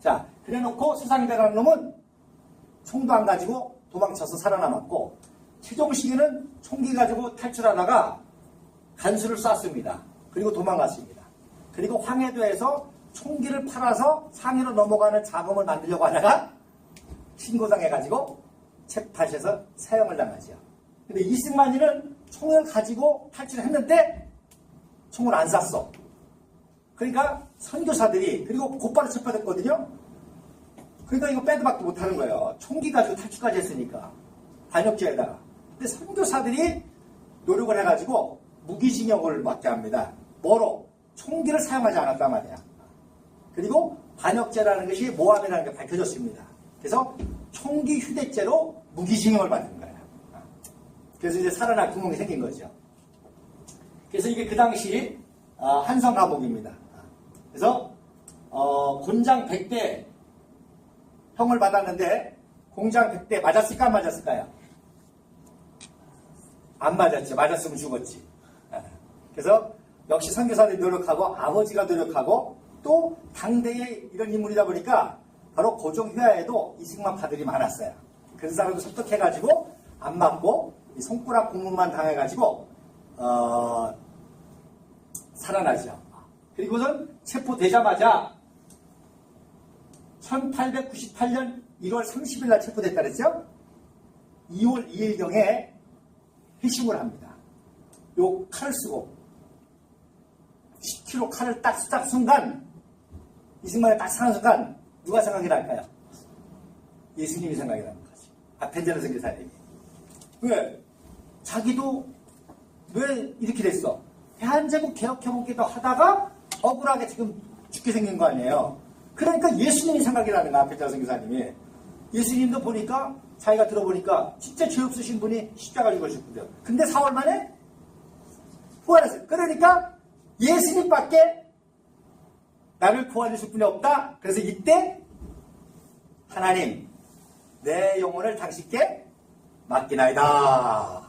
자, 그래 놓고 서상대라는 놈은 총도 안 가지고 도망쳐서 살아남았고, 최종식이는 총기 가지고 탈출하다가 간수를 쐈습니다. 그리고 도망갔습니다. 그리고 황해도에서 총기를 팔아서 상해로 넘어가는 자금을 만들려고 하다가 신고당해가지고 재판에서 사형을 당하죠. 근데 이승만이는 총을 가지고 탈출했는데 총을 안 쐈어. 그러니까 선교사들이, 그리고 곧바로 체포됐거든요. 그러니까 이거 빼도 박도 못하는 거예요. 총기 가지고 탈출까지 했으니까. 반역죄에다가. 근데 선교사들이 노력을 해가지고 무기징역을 맞게 합니다. 뭐로? 총기를 사용하지 않았단 말이야. 그리고 반역죄라는 것이 모함이라는 게 밝혀졌습니다. 그래서 총기 휴대죄로 무기징역을 받는 거예요. 그래서 이제 살아날 구멍이 생긴 거죠. 그래서 이게 그 당시 한성 감옥입니다. 그래서 곤장 100대 형을 받았는데 공장 100대 맞았을까 안 맞았을까요? 안 맞았죠. 맞았으면 죽었지. 그래서 역시 선교사들이 노력하고 아버지가 노력하고 또 당대의 이런 인물이다 보니까 바로 고종휴야에도 이승만 파들이 많았어요. 그 사람도 설득해가지고 안 맞고 손가락 고문만 당해가지고 살아나죠. 그리고는 체포되자마자 1898년 1월 30일 날 체포됐다 그랬죠? 2월 2일경에 회심을 합니다. 요 칼을 쓰고 10kg 칼을 딱 순간, 이승만이 딱 사는 순간 누가 생각이 날까요? 예수님이 생각이 나는 거지. 아펜젤러 선교사님이. 왜? 자기도 왜 이렇게 됐어? 대한제국 개혁해보기도 하다가 억울하게 지금 죽게 생긴 거 아니에요. 그러니까 예수님이 생각이 나는 거야, 아펜젤러 선교사님이. 예수님도 보니까, 자기가 들어보니까 진짜 죄 없으신 분이 십자가 죽으셨거든요. 근데 4월 만에 부활했어요. 그러니까 예수님밖에 나를 구원해줄 분이 없다. 그래서 이때 하나님, 내 영혼을 당신께 맡기나이다.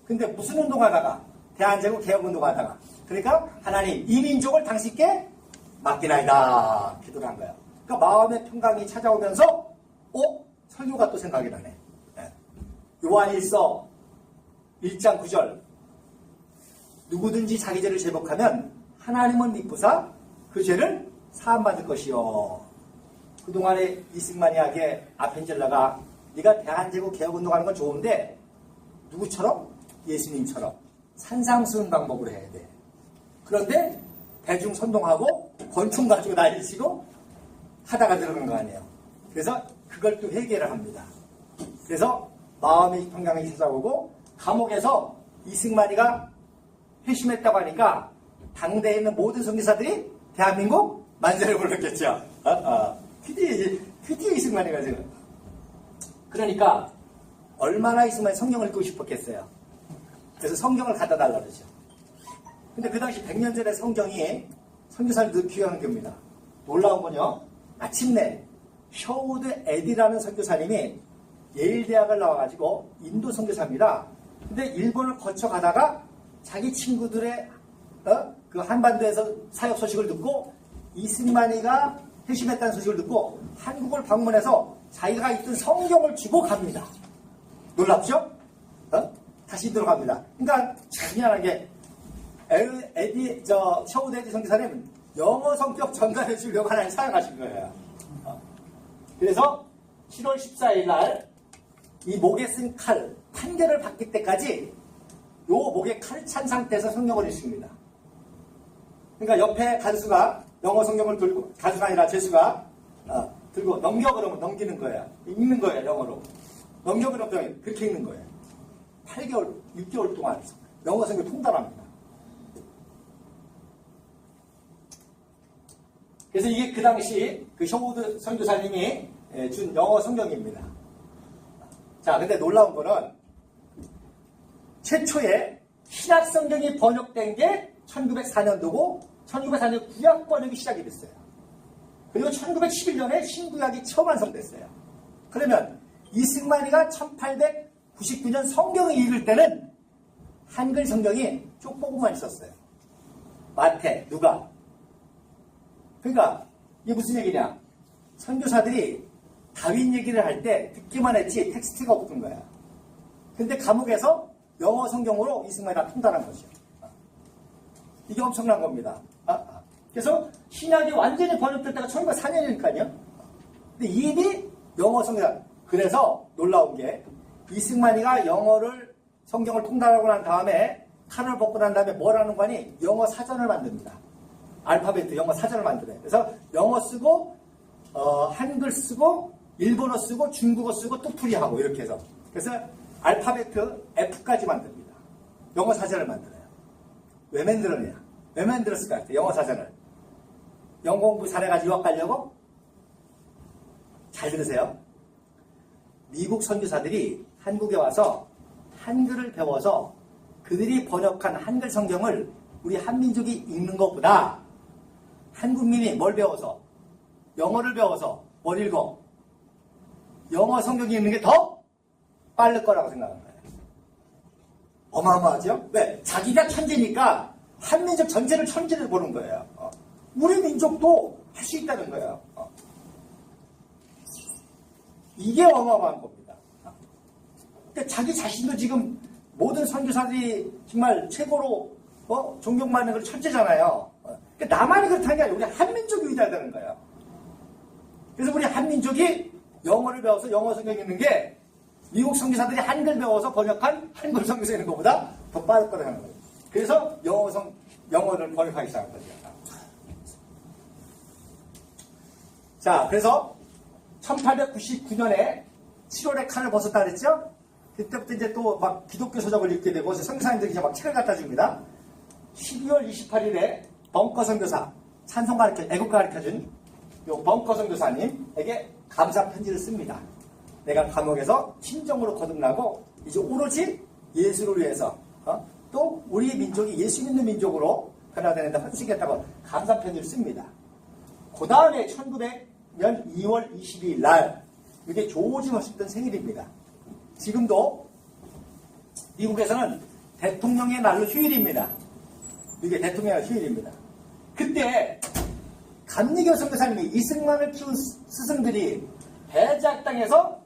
근데 무슨 운동하다가? 대한제국 개혁운동하다가. 그러니까 하나님, 이 민족을 당신께 맡기나이다. 기도를 한 거예요. 그러니까 마음의 평강이 찾아오면서 설교가 또 생각이 나네. 요한일서 1장 9절. 누구든지 자기 죄를 제복하면 하나님은 미쁘사 그 죄를 사함받을 것이요. 그동안에 이승만이하게 아펜젤러가 네가 대한제국 개혁운동하는 건 좋은데 누구처럼? 예수님처럼 산상수훈 방법으로 해야 돼. 그런데 대중선동하고 권총 가지고 난리치고 하다가 들어간 거 아니에요. 그래서 그걸 또 해결을 합니다. 그래서 마음의 평강이 찾아오고 감옥에서 이승만이가 회심했다고 하니까 당대에 있는 모든 선교사들이 대한민국 만세를 불렀겠죠. 드디어 이승만이가 지금. 그러니까 얼마나 이승만이 성경을 읽고 싶었겠어요. 그래서 성경을 갖다 달라 그러죠. 근데 그 당시 100년 전에 성경이 선교사를 귀한 겁니다. 놀라운 건요. 마침내 셔우드 에디라는 선교사님이 예일대학을 나와가지고 인도 선교사입니다. 근데 일본을 거쳐가다가 자기 친구들의 그 한반도에서 사역 소식을 듣고 이승만이가 회심했다는 소식을 듣고 한국을 방문해서 자기가 읽던 성경을 주고 갑니다. 놀랍죠? 다시 들어갑니다. 그러니까 참 미안하게 셔우드 에디 선교사님은 영어 성격 전달해 주려고 하나님 사용하신 거예요. 그래서 7월 14일 날 이 목에 쓴 칼, 판결을 받기 때까지 요 목에 칼 찬 상태에서 성경을 읽습니다. 그러니까 옆에 간수가 영어 성경을 들고, 간수가 아니라 제수가 들고 넘겨 그러면 넘기는 거예요. 읽는 거예요, 영어로. 넘겨 그러면 그렇게 읽는 거예요. 8개월, 6개월 동안 영어 성경 통달합니다. 그래서 이게 그 당시 그 셔우드 선교사님이 준 영어 성경입니다. 자, 근데 놀라운 거는 최초의 신약 성경이 번역된 게 1904년도고 1904년 구약 번역이 시작이 됐어요. 그리고 1911년에 신구약이 처음 완성됐어요. 그러면 이승만이가 1899년 성경을 읽을 때는 한글 성경이 쪽보고만 있었어요. 마태, 누가. 그러니까 이게 무슨 얘기냐. 선교사들이 다윈 얘기를 할 때 듣기만 했지 텍스트가 없던 거야. 근데 감옥에서 영어 성경으로 이승만이 다 통달한 것이요. 이게 엄청난 겁니다. 그래서 신약이 완전히 번역될 때가 1904년이니까요. 근데 이미 영어 성경. 그래서 놀라운 게 이승만이가 성경을 통달하고 난 다음에 칼을 벗고 난 다음에 뭘 하는 거니? 영어 사전을 만듭니다. 알파벳 영어 사전을 만들어요. 그래서 영어 쓰고 한글 쓰고 일본어 쓰고 중국어 쓰고 또 풀이하고 이렇게 해서 그래서 알파벳 F까지 만듭니다. 영어 사전을 만들어요. 왜 만들었냐? 왜 만들었을까? 영어 사전을. 영어 공부 잘해가지고 유학 가려고? 잘 들으세요. 미국 선교사들이 한국에 와서 한글을 배워서 그들이 번역한 한글 성경을 우리 한민족이 읽는 것보다 한국민이 뭘 배워서 영어를 배워서 뭘 읽어? 영어 성경이 읽는 게 더 빠를 거라고 생각한 거예요. 어마어마하죠? 왜? 자기가 천재니까 한민족 전체를 천재를 보는 거예요. 우리 민족도 할 수 있다는 거예요. 이게 어마어마한 겁니다. 근데 자기 자신도 지금 모든 선교사들이 정말 최고로 존경받는 걸 천재잖아요. 그러니까 나만이 그렇다는 게 아니라 우리 한민족이 위대하다는 거예요. 그래서 우리 한민족이 영어를 배워서 영어 성경 읽는 게 미국 선교사들이 한글 배워서 번역한 한글 성경 읽는 것보다 더 빠를 거라고 하는 거예요. 그래서 영어를 번역하기 시작한 거죠. 자, 그래서 1899년에 7월에 칼을 벗었다 그랬죠? 그때부터 이제 또 막 기독교 서적을 읽게 되고 선교사님들이 이제 막 책을 갖다 줍니다. 12월 28일에 벙커 선교사, 애국가 가르쳐준 요 벙커 선교사님에게 감사 편지를 씁니다. 내가 감옥에서 심정으로 거듭나고 이제 오로지 예수를 위해서 또 우리 민족이 예수 믿는 민족으로 변화되는데 헌신겠다고 감사 편지를 씁니다. 그 다음에 1900년 2월 22일 날 이게 조지 워싱턴 생일입니다. 지금도 미국에서는 대통령의 날로 휴일입니다. 이게 대통령의 날 휴일입니다. 그때 감리교 선교사님이 이승만을 키운 스승들이 대작당에서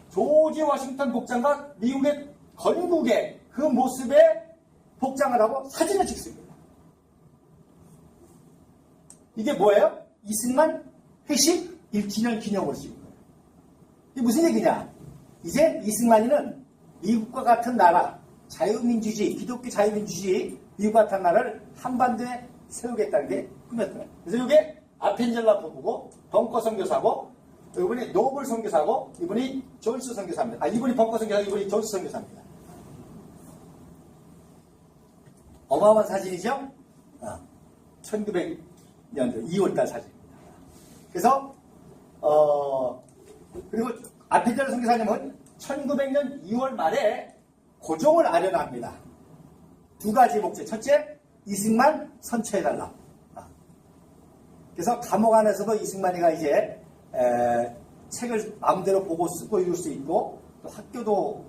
조지 워싱턴 복장과 미국의 건국의 그 모습에 복장을 하고 사진을 찍습니다. 이게 뭐예요? 이승만 회식 1주년 기념으로 찍은 거예요. 이게 무슨 얘기냐? 이제 이승만이는 미국과 같은 나라, 자유민주주의, 기독교 자유민주주의, 미국 같은 나라를 한반도에 세우겠다는 게 꿈이었더라고요. 그래서 이게 아펜젤라 부부고, 벙커 선교사고, 이분이 노블 선교사고, 이분이 존스 선교사입니다. 이분이 벙커 선교사고, 이분이 존스 선교사입니다. 어마어마한 사진이죠? 1900년도 2월달 사진입니다. 그래서, 그리고 아펜젤라 선교사님은 1900년 2월 말에 고종을 아련합니다. 두 가지 목적. 첫째, 이승만 선처해달라. 그래서 감옥 안에서도 이승만이가 이제 책을 마음대로 보고 쓰고 읽을 수 있고 또 학교도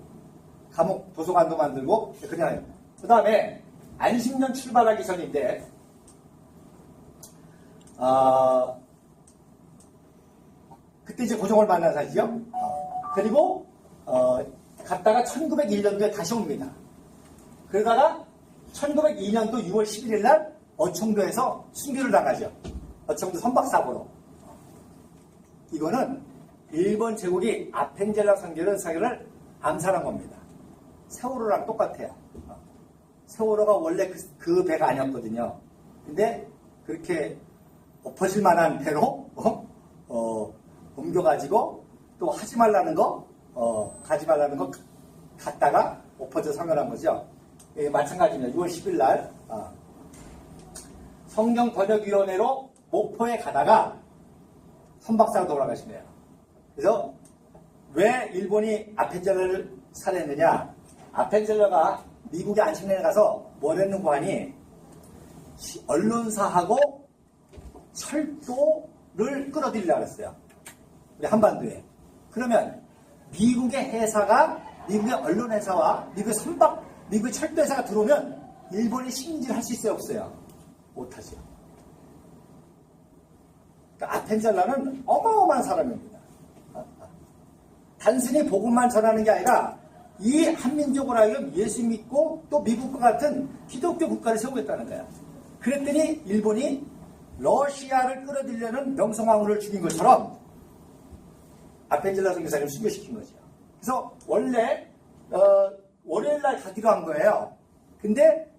감옥 도서관도 만들고 그냥 그 다음에 안식년 출발하기 전인데 그때 이제 고종을 만난 사이죠. 그리고 갔다가 1901년도에 다시 옵니다. 그러다가 1902년도 6월 11일 날 어청도에서 순교를 당하죠. 어청도 선박사고로. 이거는 일본 제국이 아펜젤라 사교를 암살한 겁니다. 세월호랑 똑같아요. 세월호가 원래 그 배가 아니었거든요. 근데 그렇게 엎어질 만한 배로 옮겨가지고 또 하지 말라는 거 가지 말라는 거 갔다가 엎어져 상연한 거죠. 예, 마찬가지입니다. 6월 10일 날 성경번역위원회로 목포에 가다가 선박사로 돌아가시네요. 그래서 왜 일본이 아펜젤라를 살해했느냐? 아펜젤라가 미국의 안식년에 가서 뭘 했는고 하니 언론사하고 철도를 끌어들이려고 했어요. 우리 한반도에. 그러면 미국의 회사가 미국의 언론회사와 미국의 철도회사가 들어오면 일본이 식민지를 할 수 있어요? 없어요? 못하죠. 그러니까 아펜젤라는 어마어마한 사람입니다. 단순히 복음만 전하는 게 아니라 이 한민족으로 하여금 예수 믿고 또 미국과 같은 기독교 국가를 세우겠다는 거야. 그랬더니 일본이 러시아를 끌어들이려는 명성황후를 죽인 것처럼 아펜젤라 선교사를 순교시킨 거죠. 그래서 원래 월요일날 가기로 한 거예요. 근데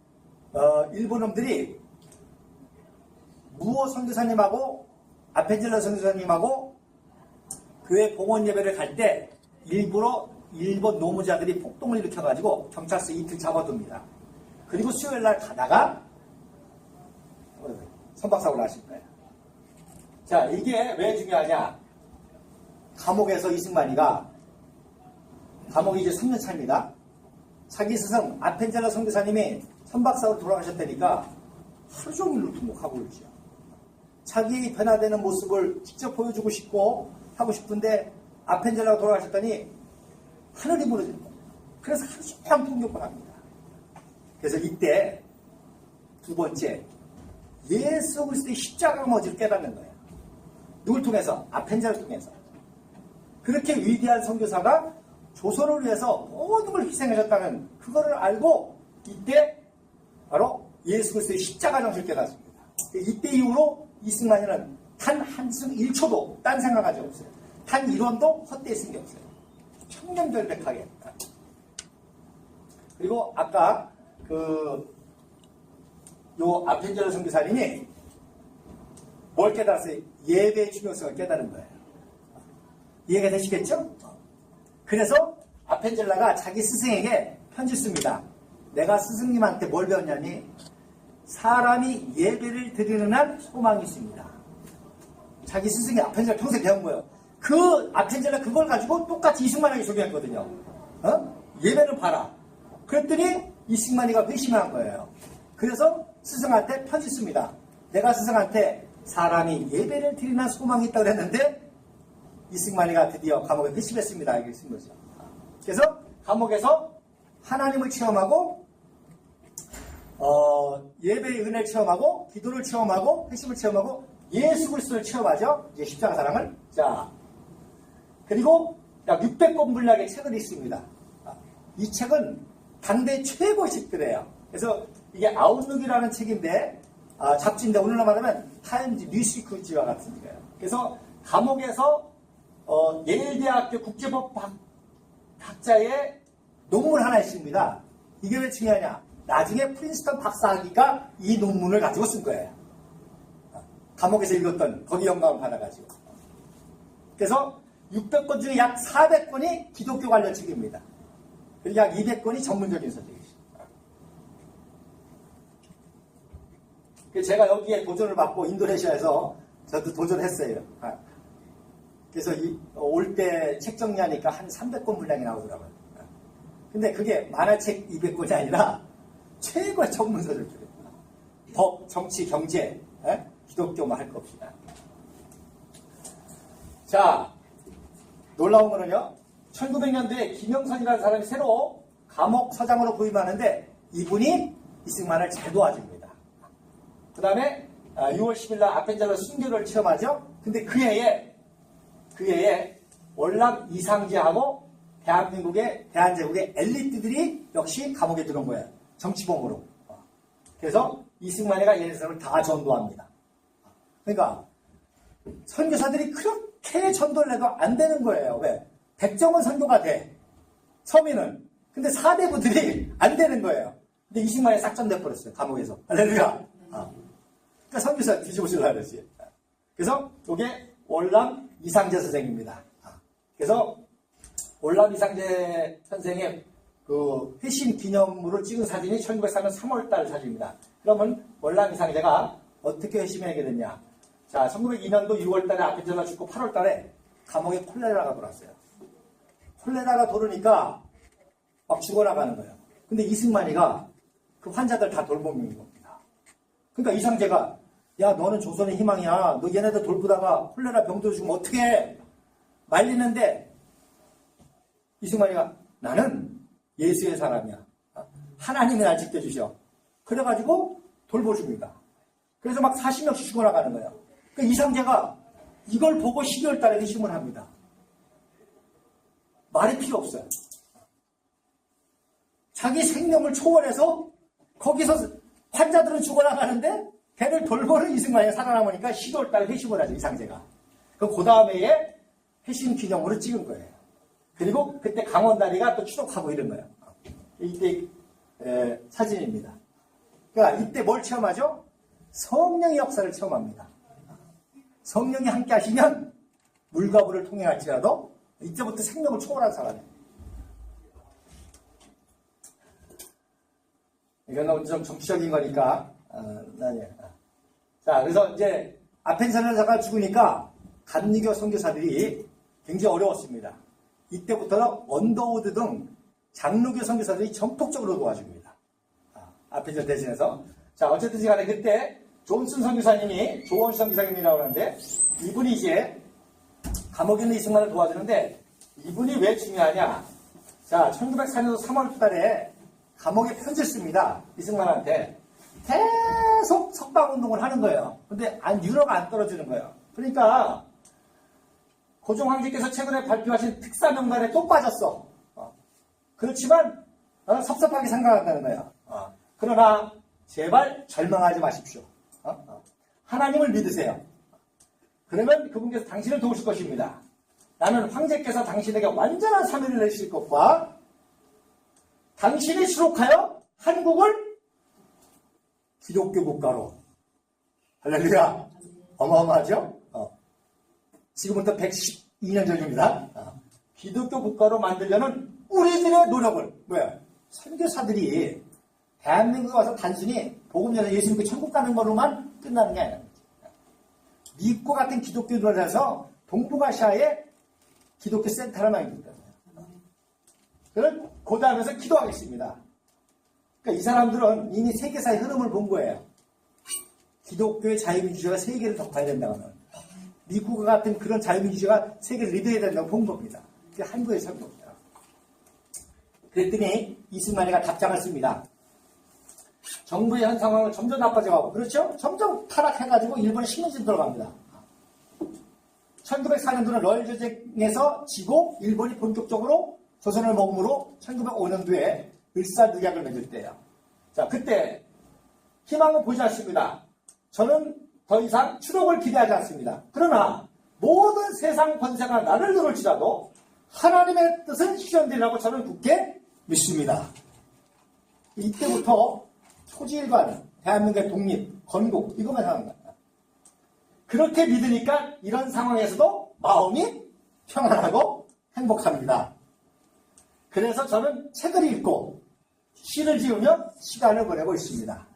일본 놈들이 무호 선교사님하고 아펜젤라 선교사님하고 교회 봉헌 예배를 갈 때 일부러 일본 노무자들이 폭동을 일으켜가지고 경찰서 이틀 잡아둡니다. 그리고 수요일날 가다가 선박사고를 하신 거예요. 자, 이게 왜 중요하냐? 감옥에서 이승만이가 감옥이 이제 3년 차입니다. 자기 스승 아펜젤라 선교사님이 선박사고로 돌아가셨다니까 하루 종일 두목하고 있죠. 자기 변화되는 모습을 직접 보여주고 싶고 하고 싶은데 아펜젤라가 돌아가셨더니 하늘이 무너지는 겁니다. 그래서 하루 종일 통역을 합니다. 그래서 이때 두 번째 예수 그리스도의 십자가 뭐지를 깨닫는 거예요. 누굴 통해서? 아펜젤라를 통해서. 그렇게 위대한 선교사가 조선을 위해서 모든 걸 희생하셨다는 그거를 알고 이때 바로 예수 그리스도의 십자가 정신을 깨닫습니다. 이때 이후로 이승만이는 단 한숨 1초도 딴 생각한 적 없어요. 단 1원도 헛되이 쓴 게 없어요. 청렴결백하게. 그리고 아까 요 아펜젤라 선교사님이 뭘 깨달았어요? 예배의 중요성을 깨달은 거예요. 이해가 되시겠죠? 그래서 아펜젤라가 자기 스승에게 편지 씁니다. 내가 스승님한테 뭘 배웠냐니 사람이 예배를 드리는 한 소망이 있습니다. 자기 스승이 아펜젤라 평생 배운 거예요. 그 아펜젤라 그걸 가지고 똑같이 이승만에게 적용했거든요. 예배를 봐라. 그랬더니 이승만이가 회심한 거예요. 그래서 스승한테 편지 씁니다. 내가 스승한테 사람이 예배를 드리는 한 소망이 있다고 했는데 이승만이가 드디어 감옥에 회심했습니다. 이렇게 쓴 거죠. 그래서 감옥에서 하나님을 체험하고 예배의 은혜를 체험하고 기도를 체험하고 회심을 체험하고 예수 그리스도를 체험하죠. 이제 십자가 사랑을. 자, 그리고 약 600권 분량의 책을 읽습니다. 이 책은 당대 최고의 책들이에요. 그래서 이게 아웃룩이라는 책인데 잡지인데 오늘날 말하면 타임즈 뉴스위크지와 같은 거예요. 그래서 감옥에서 예일대학교 국제법 학자의 논문 하나 있습니다. 이게 왜 중요하냐? 나중에 프린스턴 박사학위가 이 논문을 가지고 쓴 거예요. 감옥에서 읽었던 거기 영감을 받아가지고. 그래서 600권 중에 약 400권이 기독교 관련 책입니다. 그리고 약 200권이 전문적인 서적이죠. 제가 여기에 도전을 받고 인도네시아에서 저도 도전했어요. 그래서 올 때 책 정리하니까 한 300권 분량이 나오더라고요. 근데 그게 만화책 200권이 아니라 최고의 전문서적입니다. 법, 정치, 경제, 기독교만 할 거 없습니다. 자, 놀라운 거는요. 1900년도에 김영선이라는 사람이 새로 감옥 서장으로 부임하는데 이분이 이승만을 잘 도와줍니다. 그 다음에 6월 10일 날 아펜젤라 순교를 체험하죠. 근데 그 해에 월남 이상제하고 대한민국의, 대한제국의 엘리트들이 역시 감옥에 들어온 거예요. 정치범으로. 그래서 이승만이가 얘네 사람을 다 전도합니다. 그러니까 선교사들이 그렇게 전도를 해도 안 되는 거예요. 왜? 백정은 선교가 돼. 서민은. 근데 사대부들이 안 되는 거예요. 근데 이승만이 싹 전돼버렸어요. 감옥에서. 할렐루야. 그러니까 선교사 뒤집어질라 그러지. 그래서 이게 월남 이상재 선생입니다. 그래서 월남 이상재 선생의 그 회심 기념으로 찍은 사진이 1904년 3월달 사진입니다. 그러면 월남 이상재가 어떻게 회심하게 됐냐? 자, 1902년도 6월달에 아펜젤라 죽고 8월달에 감옥에 콜레라가 돌았어요. 콜레라가 돌으니까 막 죽어나가는 거예요. 근데 이승만이가 그 환자들 다 돌보는 겁니다. 그러니까 이상재가 야, 너는 조선의 희망이야. 너 얘네들 돌보다가 콜레라 병도 죽으면 어떡해? 말리는데 이승만이가 나는 예수의 사람이야. 하나님이 날 지켜주셔. 그래가지고 돌보줍니다. 그래서 막 40명씩 죽어나가는 거예요. 그러니까 이상재가 이걸 보고 12월 달에 회심을 합니다. 말이 필요 없어요. 자기 생명을 초월해서 거기서 환자들은 죽어나가는데 걔를 돌보는 이승만이 살아남으니까 12월 달에 회심을 하죠. 이상재가. 그 다음에 회심 기념으로 찍은 거예요. 그리고 그때 강원다리가 또 추록하고 이런 거예요. 이때 사진입니다. 그러니까 이때 뭘 체험하죠? 성령의 역사를 체험합니다. 성령이 함께 하시면 물과 불을 통행할지라도 이때부터 생명을 초월한 사람이에요. 이건 좀 정치적인 거니까 자, 그래서 이제 아펜셀러사가 죽으니까 감리교 선교사들이 굉장히 어려웠습니다. 이때부터는 언더우드 등 장로교 선교사들이 전폭적으로 도와줍니다. 아펜셀러 대신해서. 자, 어쨌든 간에 그때 존슨 선교사님이, 조원 선교사님이라고 하는데, 이분이 이제 감옥에 있는 이승만을 도와주는데, 이분이 왜 중요하냐? 자, 1904년도 3월 달에 감옥에 편지를 씁니다. 이승만한테. 계속 석방운동을 하는 거예요. 근데 유로가 안 떨어지는 거예요. 그러니까, 고종 황제께서 최근에 발표하신 특사명단에 또 빠졌어. 그렇지만, 섭섭하게 생각한다는 거예요. 그러나, 제발 절망하지 마십시오. 하나님을 믿으세요. 그러면 그분께서 당신을 도우실 것입니다. 나는 황제께서 당신에게 완전한 사명을 내실 것과 당신이 수록하여 한국을 기독교 국가로, 할렐루야, 어마어마하죠? 지금부터 112년 전입니다. 기독교 국가로 만들려는 우리들의 노력을, 뭐야? 선교사들이 대한민국에 와서 단순히 복음 전해 예수 믿고 천국 가는 거로만 끝나는 게 아니라 미국 같은 기독교들을 해서 동북아시아에 기독교 센터를 만듭니다. 그걸 고대하면서 기도하겠습니다. 그러니까 이 사람들은 이미 세계사의 흐름을 본 거예요. 기독교의 자유민주주의가 세계를 덮어야 된다는, 미국 같은 그런 자유민주주의가 세계를 리드해야 된다고 본 겁니다. 그게 한국의 설명입니다. 그랬더니 이승만이가 답장을 씁니다. 정부의 현 상황은 점점 나빠져가고, 그렇죠? 점점 타락해가지고 일본의 식민지 들어갑니다. 1904년도는 러일 전쟁에서 지고 일본이 본격적으로 조선을 머금으로 1905년도에 을사늑약을 맺을 때예요. 자, 그때 희망은 보이지 않습니다. 저는 더 이상 추록을 기대하지 않습니다. 그러나 모든 세상 권세가 나를 누를지라도 하나님의 뜻은 실현되리라고 저는 굳게 믿습니다. 이때부터 토지일관, 대한민국의 독립, 건국, 이것만 하는 겁니다. 그렇게 믿으니까 이런 상황에서도 마음이 평안하고 행복합니다. 그래서 저는 책을 읽고 시를 지으며 시간을 보내고 있습니다.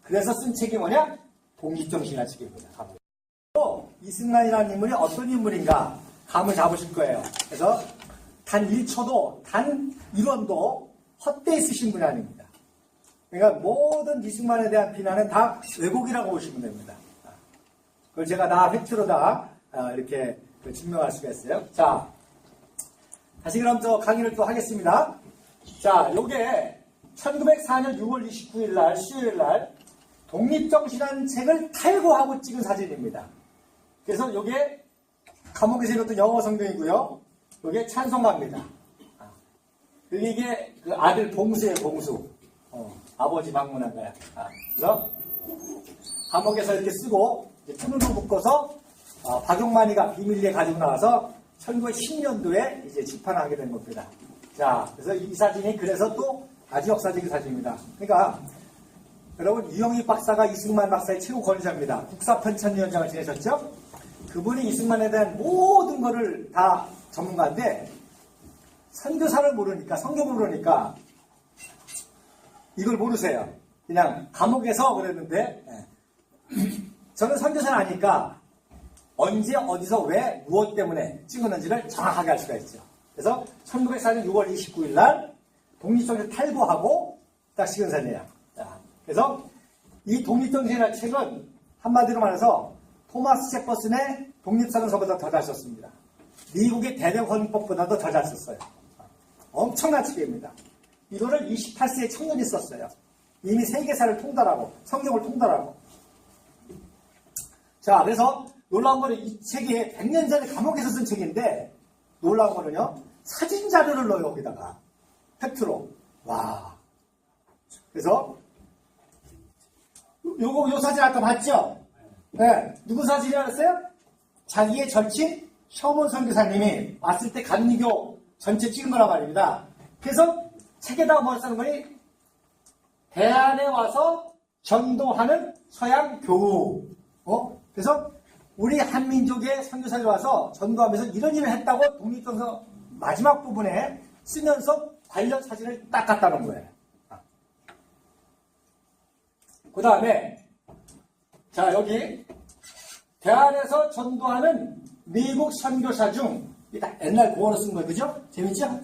그래서 쓴 책이 뭐냐? 독립정신이라는 책입니다. 또 이승만이라는 인물이 어떤 인물인가 감을 잡으실 거예요. 그래서 단 1초도, 단 1원도 헛되이 쓰신 분이 아닙니다. 그러니까 모든 이승만에 대한 비난은 다 왜곡이라고 보시면 됩니다. 그걸 제가 다 팩트로 다 이렇게 증명할 수가 있어요. 자, 다시 그럼 저 강의를 또 하겠습니다. 자, 요게 1904년 6월 29일 날, 수요일 날 독립정신이라는 책을 탈고하고 찍은 사진입니다. 그래서 요게 감옥에서 읽었던 영어 성경이고요. 요게 찬송가입니다. 이게 그 아들 봉수예요, 봉수. 아버지 방문한 거야. 그래서 감옥에서 이렇게 쓰고 끈으로 묶어서 박용만이가 비밀리에 가지고 나와서 1910년도에 이제 집판하게 된 겁니다. 자, 그래서 이 사진이 그래서 또 아주 역사적인 사진입니다. 그러니까 여러분 유영익 박사가 이승만 박사의 최고 권위자입니다. 국사편찬위원장을 지내셨죠? 그분이 이승만에 대한 모든 거를 다 전문가인데 선교사를 모르니까 성경을 모르니까 이걸 모르세요. 그냥 감옥에서 그랬는데 저는 선교사는 아니까 언제 어디서 왜 무엇 때문에 찍었는지를 정확하게 알 수가 있죠. 그래서 1904년 6월 29일 날 독립정신을 탈고하고 딱 찍은 사진이에요. 그래서 이 독립정신이라는 책은 한마디로 말해서 토마스 제퍼슨의 독립선언서보다 더 잘 썼습니다. 미국의 대대헌법보다도 더 잘 썼어요. 엄청난 책입니다. 이거를 28세의 청년이 썼어요. 이미 세계사를 통달하고 성경을 통달하고. 자, 그래서 놀라운 거는 이 책이 100년 전에 감옥에서 쓴 책인데 놀라운 거는요. 사진 자료를 넣어요. 거기다가. 팩트로. 와. 그래서 요 사진 아까 봤죠? 네. 누구 사진이라고 했어요? 자기의 절친 셔먼 선교사님이 왔을 때 감리교 전체 찍은 거란 말입니다. 그래서 책에다가 뭘 쓰는 거니? 대안에 와서 전도하는 서양 교우. 그래서 우리 한민족의 선교사들이 와서 전도하면서 이런 일을 했다고 독립선서 마지막 부분에 쓰면서 관련 사진을 딱 갖다 놓은 거예요. 그 다음에 자 여기 대안에서 전도하는 미국 선교사 중 옛날 구어로 쓴 거예요. 그죠? 재밌죠?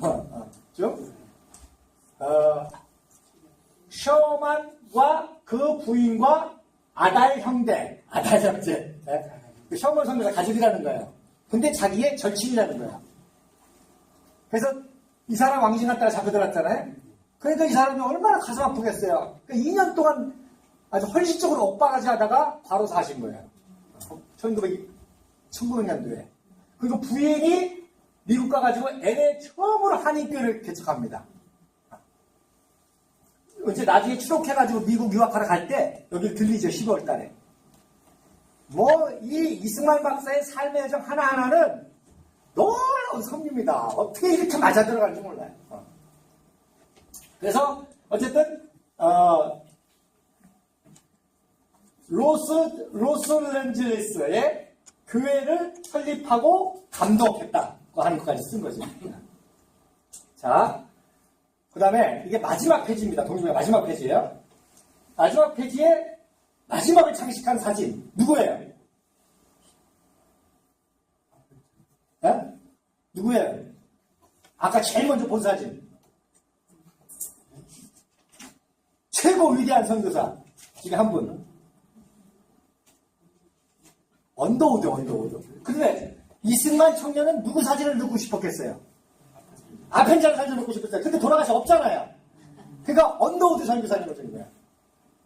셔먼과 그 부인과 아달 형제 그 셔먼 선교사 가족이라는 거예요. 근데 자기의 절친이라는 거예요. 그래서 이 사람 왕진 갔다가 잡혀들었잖아요. 그러니까 이 사람이 얼마나 가슴 아프겠어요. 그러니까 2년 동안 아주 헌신적으로 엇바가지 하다가 바로 사신 거예요. 1900년도에. 그리고 부인이 미국 가가지고 LA 처음으로 한인교회를 개척합니다. 이제 나중에 추록해가지고 미국 유학하러 갈 때 여기 들리죠. 12월 달에. 이 이승만 박사의 삶의 여정 하나하나는 놀라운 섭리입니다. 어떻게 이렇게 맞아 들어갈지 몰라요. 그래서 어쨌든 로스앤젤레스에 교회를 설립하고 감독했다고 하는 것까지 쓴 거죠. 자, 그 다음에 이게 마지막 페이지입니다. 독립의 마지막 페이지예요. 마지막 페이지에 마지막을 장식한 사진 누구예요? 네? 누구예요? 아까 제일 먼저 본 사진. 최고 위대한 선교사 중에 한 분. 언더우드. 근데 이승만 청년은 누구 사진을 넣고 싶었겠어요? 아펜장 사진을 넣고 싶었어요. 근데 돌아가시 없잖아요. 그러니까 언더우드 선교사님을 찍은 거예요.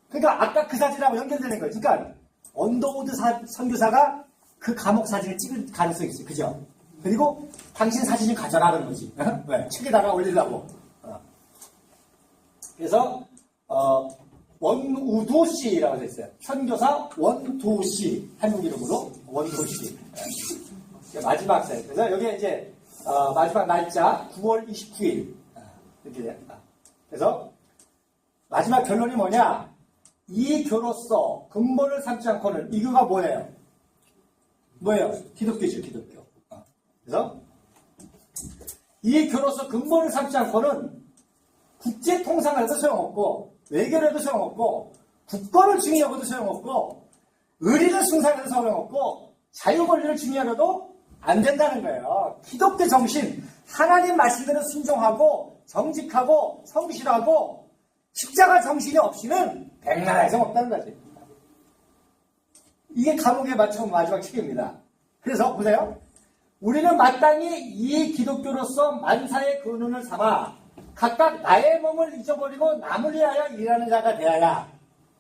그러니까 아까 그 사진하고 연결되는 거예요. 그러니까 언더우드 선교사가 그 감옥 사진을 찍을 가능성이 있어요. 그죠? 그리고 당신 사진을 가져라는 거지. 왜? 책에다가 올리려고. 그래서 원우도씨라고 되어 있어요. 선교사 원도씨. 한국 이름으로 원도씨. 마지막 살. 그래서 여기에 이제 마지막 날짜 9월 29일 이렇게 돼요. 그래서 마지막 결론이 뭐냐? 이 교로서 근본을 삼지 않고는 이 교가 뭐예요? 기독교죠, 기독교. 그래서 이 교로서 근본을 삼지 않고는 국제 통상을 해도 소용없고 외교를 해도 소용없고 국권을 중요하고도 소용없고 의리를 숭상해도 소용없고 자유 권리를 중요하고도 안 된다는 거예요. 기독교 정신, 하나님 말씀대로 순종하고 정직하고 성실하고 십자가 정신이 없이는 백나라에서 없다는 거지. 이게 감옥에 맞춰온 마지막 책입니다. 그래서 보세요. 우리는 마땅히 이 기독교로서 만사의 근원을 삼아 각각 나의 몸을 잊어버리고 남을 위하여 일하는 자가 되어야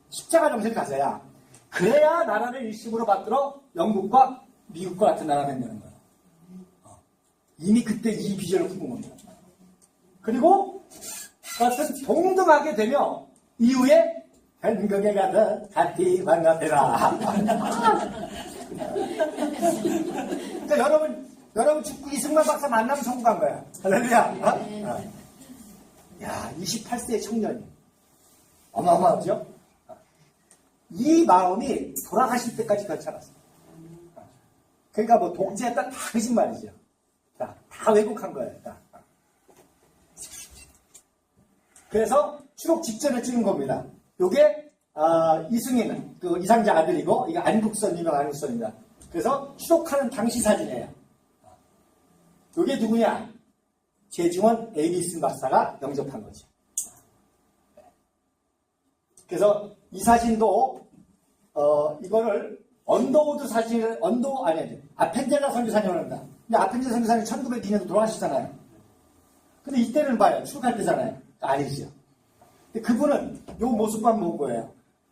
십자가 정신을 가져야 그래야 나라를 일심으로 받들어 영국과 미국과 같은 나라가 된다는 거예요. 이미 그때 이 비전을 품은 겁니다. 그리고 그것은 동등하게 되며 이후에 현극에 가서 같이 만나더라. 그러니까 여러분 축구 이승만 박사 만나면 성공한 거야. 할렐루야. 어? 야, 28세의 청년이 어마어마하죠? 이 마음이 돌아가실 때까지 괜찮았어요. 그러니까 뭐 독재했다 다 거짓말이죠. 다 왜곡한 거예요. 그래서 추록 직전에 찍은 겁니다. 요게 이승인 그 이상자 아들이고 이게 안국선 유명 안국선입니다. 그래서 추록하는 당시 사진이에요. 요게 누구냐? 제중원 에이리슨 박사가 영접한 거죠. 그래서 이 사진도 이거를 언더우드 사진을 아펜젤라 선교사님을 합니다. 근데 아펜젤라 선교사님 1902년도 돌아가셨잖아요. 근데 이때는 봐요. 추록할 때잖아요. 아니죠. 근데 그분은 요 모습만 본 거예요.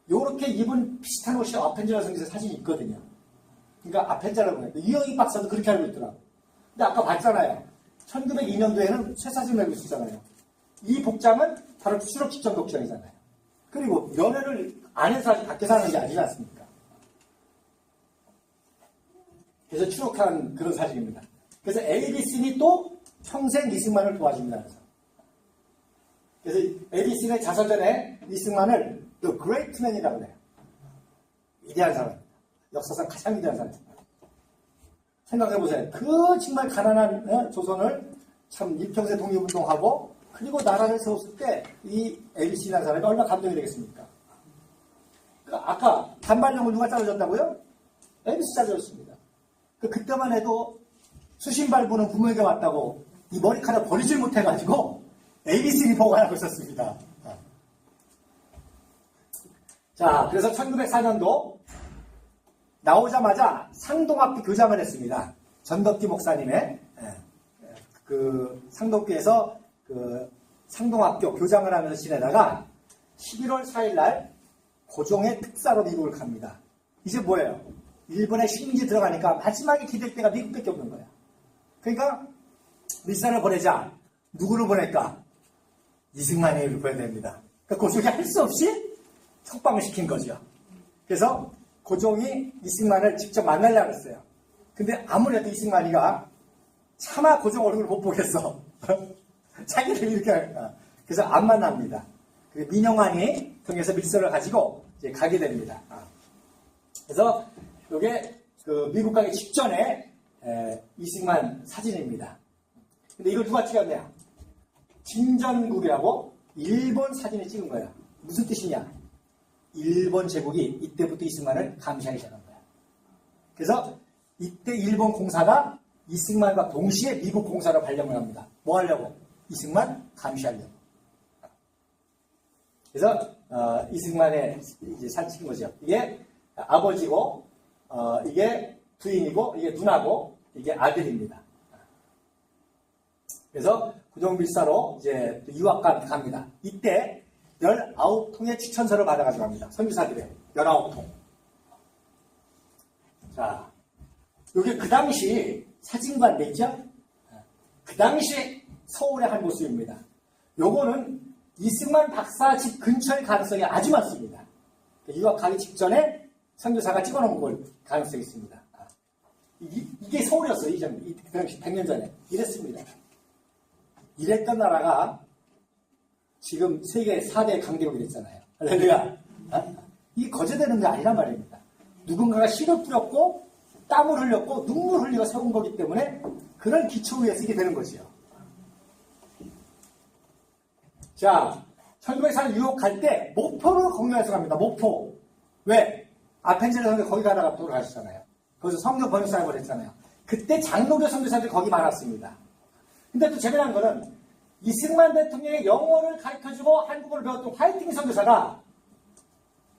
요렇게 입은 비슷한 옷이 아펜젤라 선교사 사진이 있거든요. 그러니까 아펜젤라 보내요. 이영익 박사도 그렇게 알고 있더라고요. 근데 아까 봤잖아요. 1902년도에는 새 사진 내고 있었잖아요. 이 복장은 바로 추록 직전 복장이잖아요. 그리고 연애를 안에서 아주 밖에서 하는 게 아니지 않습니까? 그래서 추록한 그런 사진입니다. 그래서 에이리슨이 또 평생 이승만을 도와줍니다. 그래서 에이리슨의 자서전에 이승만을 The Great Man이라고 해요. 위대한 사람. 역사상 가장 위대한 사람. 생각해보세요. 그 정말 가난한 조선을 참 일평생 독립운동하고 그리고 나라를 세웠을 때 이 에이리슨이라는 사람이 얼마나 감동이 되겠습니까? 아까 단발령을 누가 잘라줬다고요? 에이리슨 잘라줬습니다. 그때만 해도 수신발 부는 부모에게 왔다고 이 머리카락 버리질 못해가지고 에이리슨이 보관하고 있었습니다. 자, 그래서 1904년도 나오자마자 상동학교 교장을 했습니다. 전덕기 목사님의 그 상동교에서 그 상동학교 교장을 하면서 지내다가 11월 4일 날 고종의 특사로 미국을 갑니다. 이제 뭐예요? 일본에 식민지 들어가니까 마지막에 기댈 때가 미국밖에 없는 거야. 그러니까 밀사를 보내자. 누구를 보낼까? 이승만이를 보내야 됩니다. 그러니까 고종이 할 수 없이 석방을 시킨 거죠. 그래서 고종이 이승만을 직접 만나려고 했어요. 근데 아무래도 이승만이가 차마 고종 얼굴을 못 보겠어. 자기를 이렇게 할까. 그래서 안 만납니다. 민영환이 통해서 밀서를 가지고 이제 가게 됩니다. 그래서 이게 그 미국 가기 직전에 이승만 사진입니다. 근데 이걸 누가 찍었냐? 진전국이라고 일본 사진을 찍은 거야. 무슨 뜻이냐? 일본 제국이 이때부터 이승만을 감시하기 시작한 거야. 그래서 이때 일본 공사가 이승만과 동시에 미국 공사로 발령을 합니다. 뭐 하려고? 이승만 감시하려고. 그래서 이승만의 이제 사진 찍은 거죠. 이게 아버지고 이게 부인이고 이게 누나고 이게 아들입니다. 그래서 고종밀사로 이제 유학 갑니다. 이때 19통의 추천서를 받아가지고 갑니다. 선교사들의 19통. 자, 요게 그 당시 사진관대 있죠? 그 당시 서울의 한 모습입니다. 요거는 이승만 박사 집 근처의 가능성이 아주 많습니다. 유학 가기 직전에 선교사가 찍어놓은 걸 가능성이 있습니다. 이게 서울이었어요. 이전 그 당시 100년 전에 이랬습니다. 이랬던 나라가 지금 세계 4대 강대국이 됐잖아요. 할렐루야. 이 거제되는 게 아니란 말입니다. 누군가가 씨를 뿌렸고 땀을 흘렸고 눈물 흘리고 세운 거기 때문에 그런 기초 위에 쓰게 되는 거지요. 자, 1904년 유학 갈 때 목포를 공유해서 갑니다. 목포. 왜? 아펜젤라 선교 거기 가다가 돌아가셨잖아요. 거기서 성경 번역사역을 했잖아요. 그때 장로교 선교사들이 거기 많았습니다. 근데 또 재미난 거는 이승만 대통령의 영어를 가르쳐주고 한국어를 배웠던 화이팅 선교사가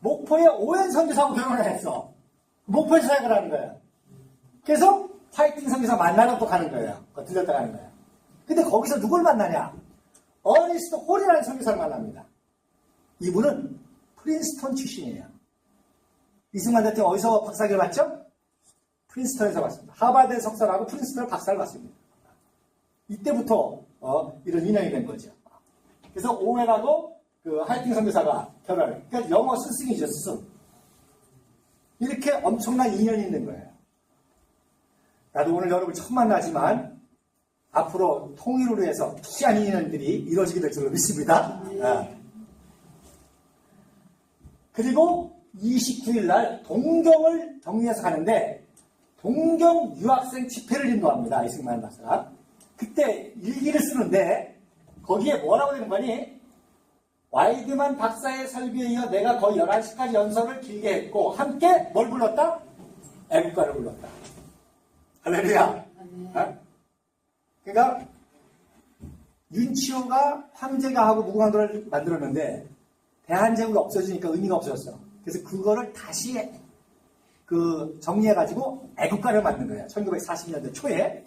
목포의 오웬 선교사하고 결혼을 했어. 목포에서 사역을 하는 거예요. 그래서 화이팅 선교사 만나러 또 가는 거예요. 들렸다 가는 거예요. 근데 거기서 누굴 만나냐? 어니스트 홀이라는 선교사를 만납니다. 이분은 프린스턴 출신이에요. 이승만 대통령 어디서 박사학위를 받죠? 프린스턴에서 받습니다. 하버드 석사하고 프린스턴 박사를 받습니다. 이때부터 이런 인연이 된 거죠. 그래서 오웬하고 그 하이팅 선교사가 결혼을. 그러니까 영어 스승이죠, 스승. 이렇게 엄청난 인연이 있는 거예요. 나도 오늘 여러분 처음 만나지만 앞으로 통일을 위해서 귀한 인연들이 이루어지게 될 줄로 믿습니다. 그리고 29일 날 동경을 격리해서 가는데 동경 유학생 집회를 인도합니다. 이승만 박사가. 그때 일기를 쓰는데 거기에 뭐라고 되는 거니? 와이드만 박사의 설교에 이어 내가 거의 11시까지 연설을 길게 했고 함께 뭘 불렀다? 애국가를 불렀다. 할렐루야. 그러니까 윤치호가 황제가 하고 무궁화도를 만들었는데 대한제국이 없어지니까 의미가 없어졌어. 그래서 그거를 다시 정리해가지고 애국가를 만든 거예요. 1940년대 초에.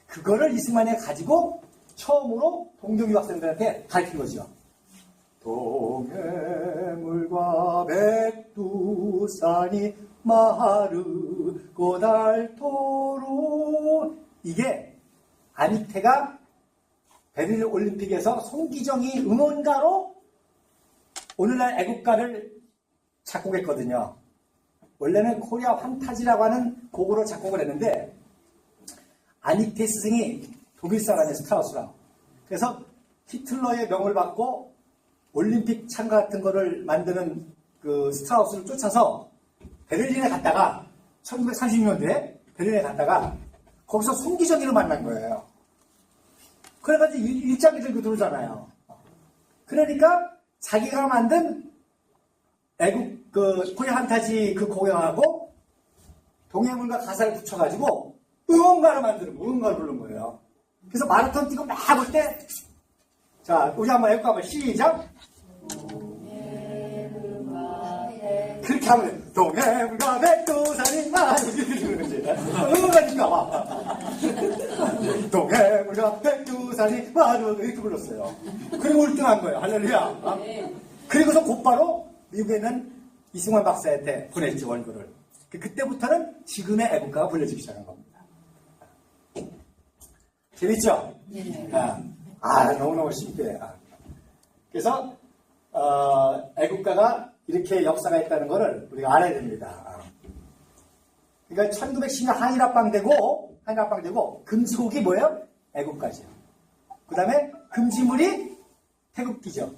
그거를 이승만이 가지고 처음으로 동경 유학생들한테 가르친 거죠. 동해물과 백두산이 마르고 닳도록. 이게 안익태가 베를린 올림픽에서 송기정이 응원가로 오늘날 애국가를 작곡했거든요. 원래는 코리아 환타지라고 하는 곡으로 작곡을 했는데 안익태 스승이 독일 사람이에요. 스트라우스랑. 그래서 히틀러의 명을 받고 올림픽 참가 같은 거를 만드는 그 스트라우스를 쫓아서 베를린에 갔다가 1936년도에 베를린에 갔다가 거기서 송기정이를 만난 거예요. 그래가지고 일장이 들고 들어오잖아요. 그러니까 자기가 만든 애국 코리아 환타지 그 공연하고 동해물과 가사를 붙여가지고 응원가를 만드는 거, 응원가를 부른 거예요. 그래서 마라톤 뛰고 막 볼 때, 자, 우리 한번 애국가 한번 시작. 그렇게 하면 동해물과 백두산이 마르게 되는 거지. 응원가니까 와. 동해물과 백두산이 마르게 이렇게 불렀어요. 그리고 1등한 거예요. 할렐루야. 그리고서 곧바로 미국에 있는 이승만 박사한테 보냈죠, 원고를. 그때부터는 지금의 애국가가 불려지기 시작한 겁니다. 재밌죠? 네. 너무너무 신기해. 그래서 애국가가 이렇게 역사가 있다는 것을 우리가 알아야 됩니다. 그러니까 1910년 한일합방 되고 금지곡이 뭐예요? 애국가죠. 그 다음에 금지물이 태극기죠.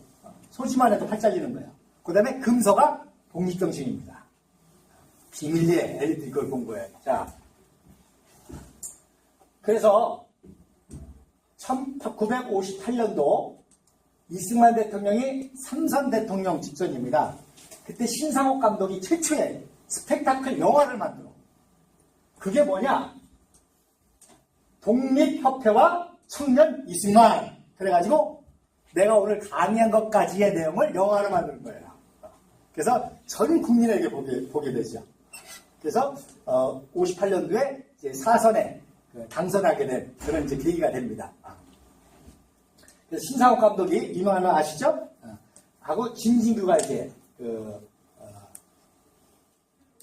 소지만 해도 팔 잘리는 거예요. 그 다음에 금서가 독립정신입니다. 비밀리에 엘리트 이걸 본 거예요. 자, 그래서 1958년도 이승만 대통령이 삼선 대통령 직전입니다. 그때 신상옥 감독이 최초의 스펙타클 영화를 만들어. 그게 뭐냐? 독립협회와 청년 이승만. 그래가지고 내가 오늘 강의한 것까지의 내용을 영화로 만든 거예요. 그래서 전 국민에게 보게 되죠. 그래서 58년도에 이제 사선에 당선하게 된 그런 이제 계기가 됩니다. 그래서 신상옥 감독이 유명한 거 아시죠? 하고 진진규가 이제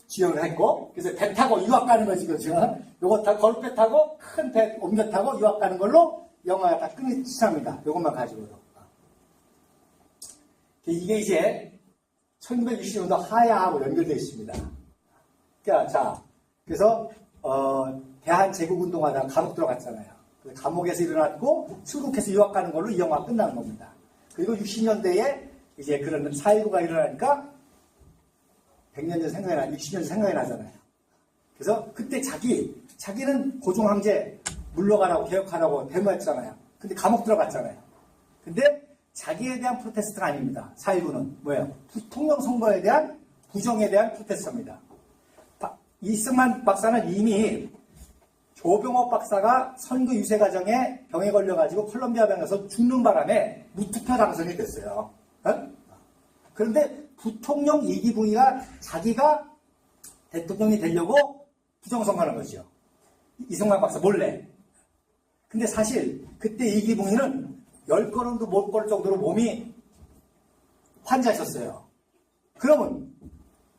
지원을 했고, 그래서 배 타고 유학 가는 거지, 지금. 요거 다 걸배 타고 큰 배 옮겨 타고 유학 가는 걸로 영화가 다 끝이 시작합니다. 요것만 가지고도. 이게 이제 1960년도 하야하고 연결되어 있습니다. 그러니까 자, 그래서 대한제국운동하다가 감옥 들어갔잖아요. 감옥에서 일어났고 출국해서 유학 가는 걸로 이 영화가 끝나는 겁니다. 그리고 60년대에 이제 그런 4.19가 일어나니까 100년 전 생각이 60년 전 생각이 나잖아요. 그래서 그때 자기는 고종황제 물러가라고 개혁하라고 데모했잖아요. 근데 감옥 들어갔잖아요. 근데 자기에 대한 프로테스트가 아닙니다. 4.19는 뭐예요? 부통령 선거에 대한 부정에 대한 프로테스트입니다. 이승만 박사는 이미 조병옥 박사가 선거 유세 과정에 병에 걸려가지고 콜롬비아 병에서 죽는 바람에 무투표 당선이 됐어요. 그런데 부통령 이기붕이가 자기가 대통령이 되려고 부정선거하는 거죠. 이승만 박사 몰래. 근데 사실 그때 이기붕이는 10걸음도 못 걸 정도로 몸이 환자였었어요. 그러면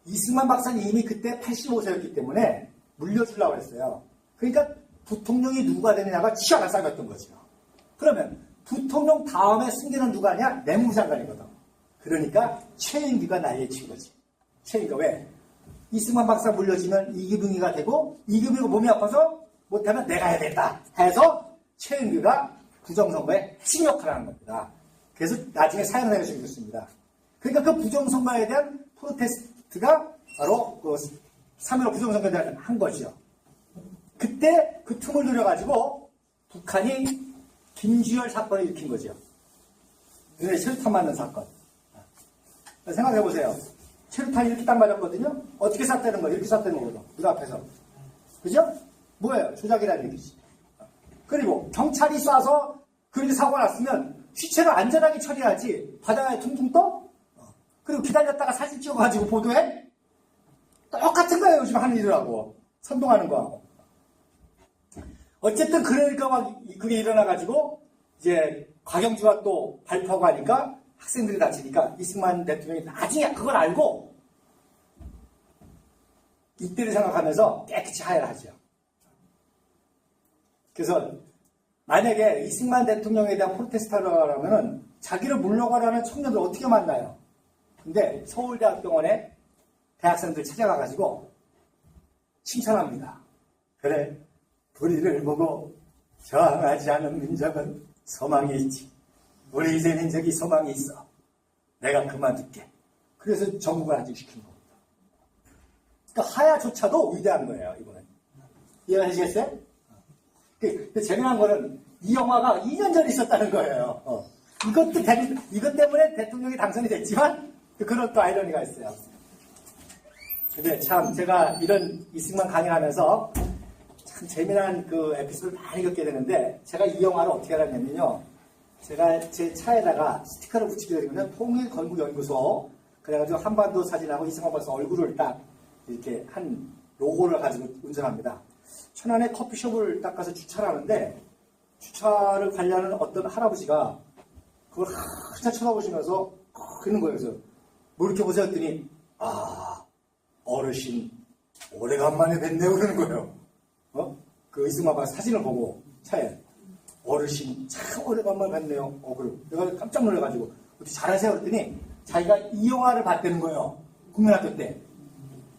이승만 박사는 이미 그때 85세였기 때문에 물려주려고 했어요. 그러니까 부통령이 누가 되느냐가 치아가 쌀렸던 거죠. 그러면 부통령 다음에 승계는 누가 하냐? 내무부 장관이거든. 그러니까 최인규가 난리에 친 거지. 최인규가 왜? 이승만 박사 물려지면 이기붕이가 되고 이기붕이가 몸이 아파서 못하면 내가 해야 된다 해서 최인규가 부정선거에 핵심 역할을 하는 겁니다. 그래서 나중에 사형을 생겼습니다. 그러니까 그 부정선거에 대한 프로테스트가 바로 그 3.15 부정선거에 대한 한 것이죠. 그때 그 틈을 노려가지고 북한이 김주열 사건을 일으킨 거죠. 눈에 체류탄 맞는 사건. 생각해보세요. 체류탄이 이렇게 딱 맞았거든요. 어떻게 쐈다는 거예요? 이렇게 쐈다는 거거든. 눈 앞에서. 그죠? 뭐예요? 조작이라는 얘기지. 그리고 경찰이 쏴서 그렇게 사고가 났으면 시체를 안전하게 처리하지. 바다에 퉁퉁 떠? 그리고 기다렸다가 사진 찍어가지고 보도해? 똑같은 거예요. 요즘 하는 일이라고. 선동하는 거하고. 어쨌든 그러니까 막 그게 일어나가지고 이제 과경주가 또 발표하고 하니까 학생들이 다치니까 이승만 대통령이 나중에 그걸 알고 이때를 생각하면서 깨끗이 하야를 하죠. 그래서 만약에 이승만 대통령에 대한 프로테스트라면은 자기를 물러가라는 청년들 어떻게 만나요? 근데 서울대학병원에 대학생들 찾아가가지고 칭찬합니다. 그래, 우리를 보고 저항하지 않은 민족은 소망이 있지. 우리 이제 민족이 소망이 있어. 내가 그만둘게. 그래서 정국을 안직시킨 겁니다. 그러니까 하야조차도 위대한 거예요, 이거는. 이해하시겠어요? 근데 재미난 거는 이 영화가 2년 전에 있었다는 거예요. 이것 때문에 대통령이 당선이 됐지만 그런 또 아이러니가 있어요. 근데 참 제가 이런 이승만 강의하면서 참 재미난 그 에피소드를 많이 겪게 되는데 제가 이 영화를 어떻게 알았냐면요. 제가 제 차에다가 스티커를 붙이게 되면 통일건국연구소 그래가지고 한반도 사진하고 이승만 박사 얼굴을 딱 이렇게 한 로고를 가지고 운전합니다. 천안에 커피숍을 딱 가서 주차를 하는데 주차를 관리하는 어떤 할아버지가 그걸 한참 쳐다보시면서 그러는 거예요. 그래서 뭐 이렇게 보세요 했더니 어르신 오래간만에 뵙네요 그러는 거예요. 그 이승만 박사 사진을 보고 차에 어르신 참 오래간만에 뵙네요. 그리고 내가 깜짝 놀라가지고 어떻게 잘하세요 그랬더니 자기가 이 영화를 봤다는 거예요. 국민학교 때.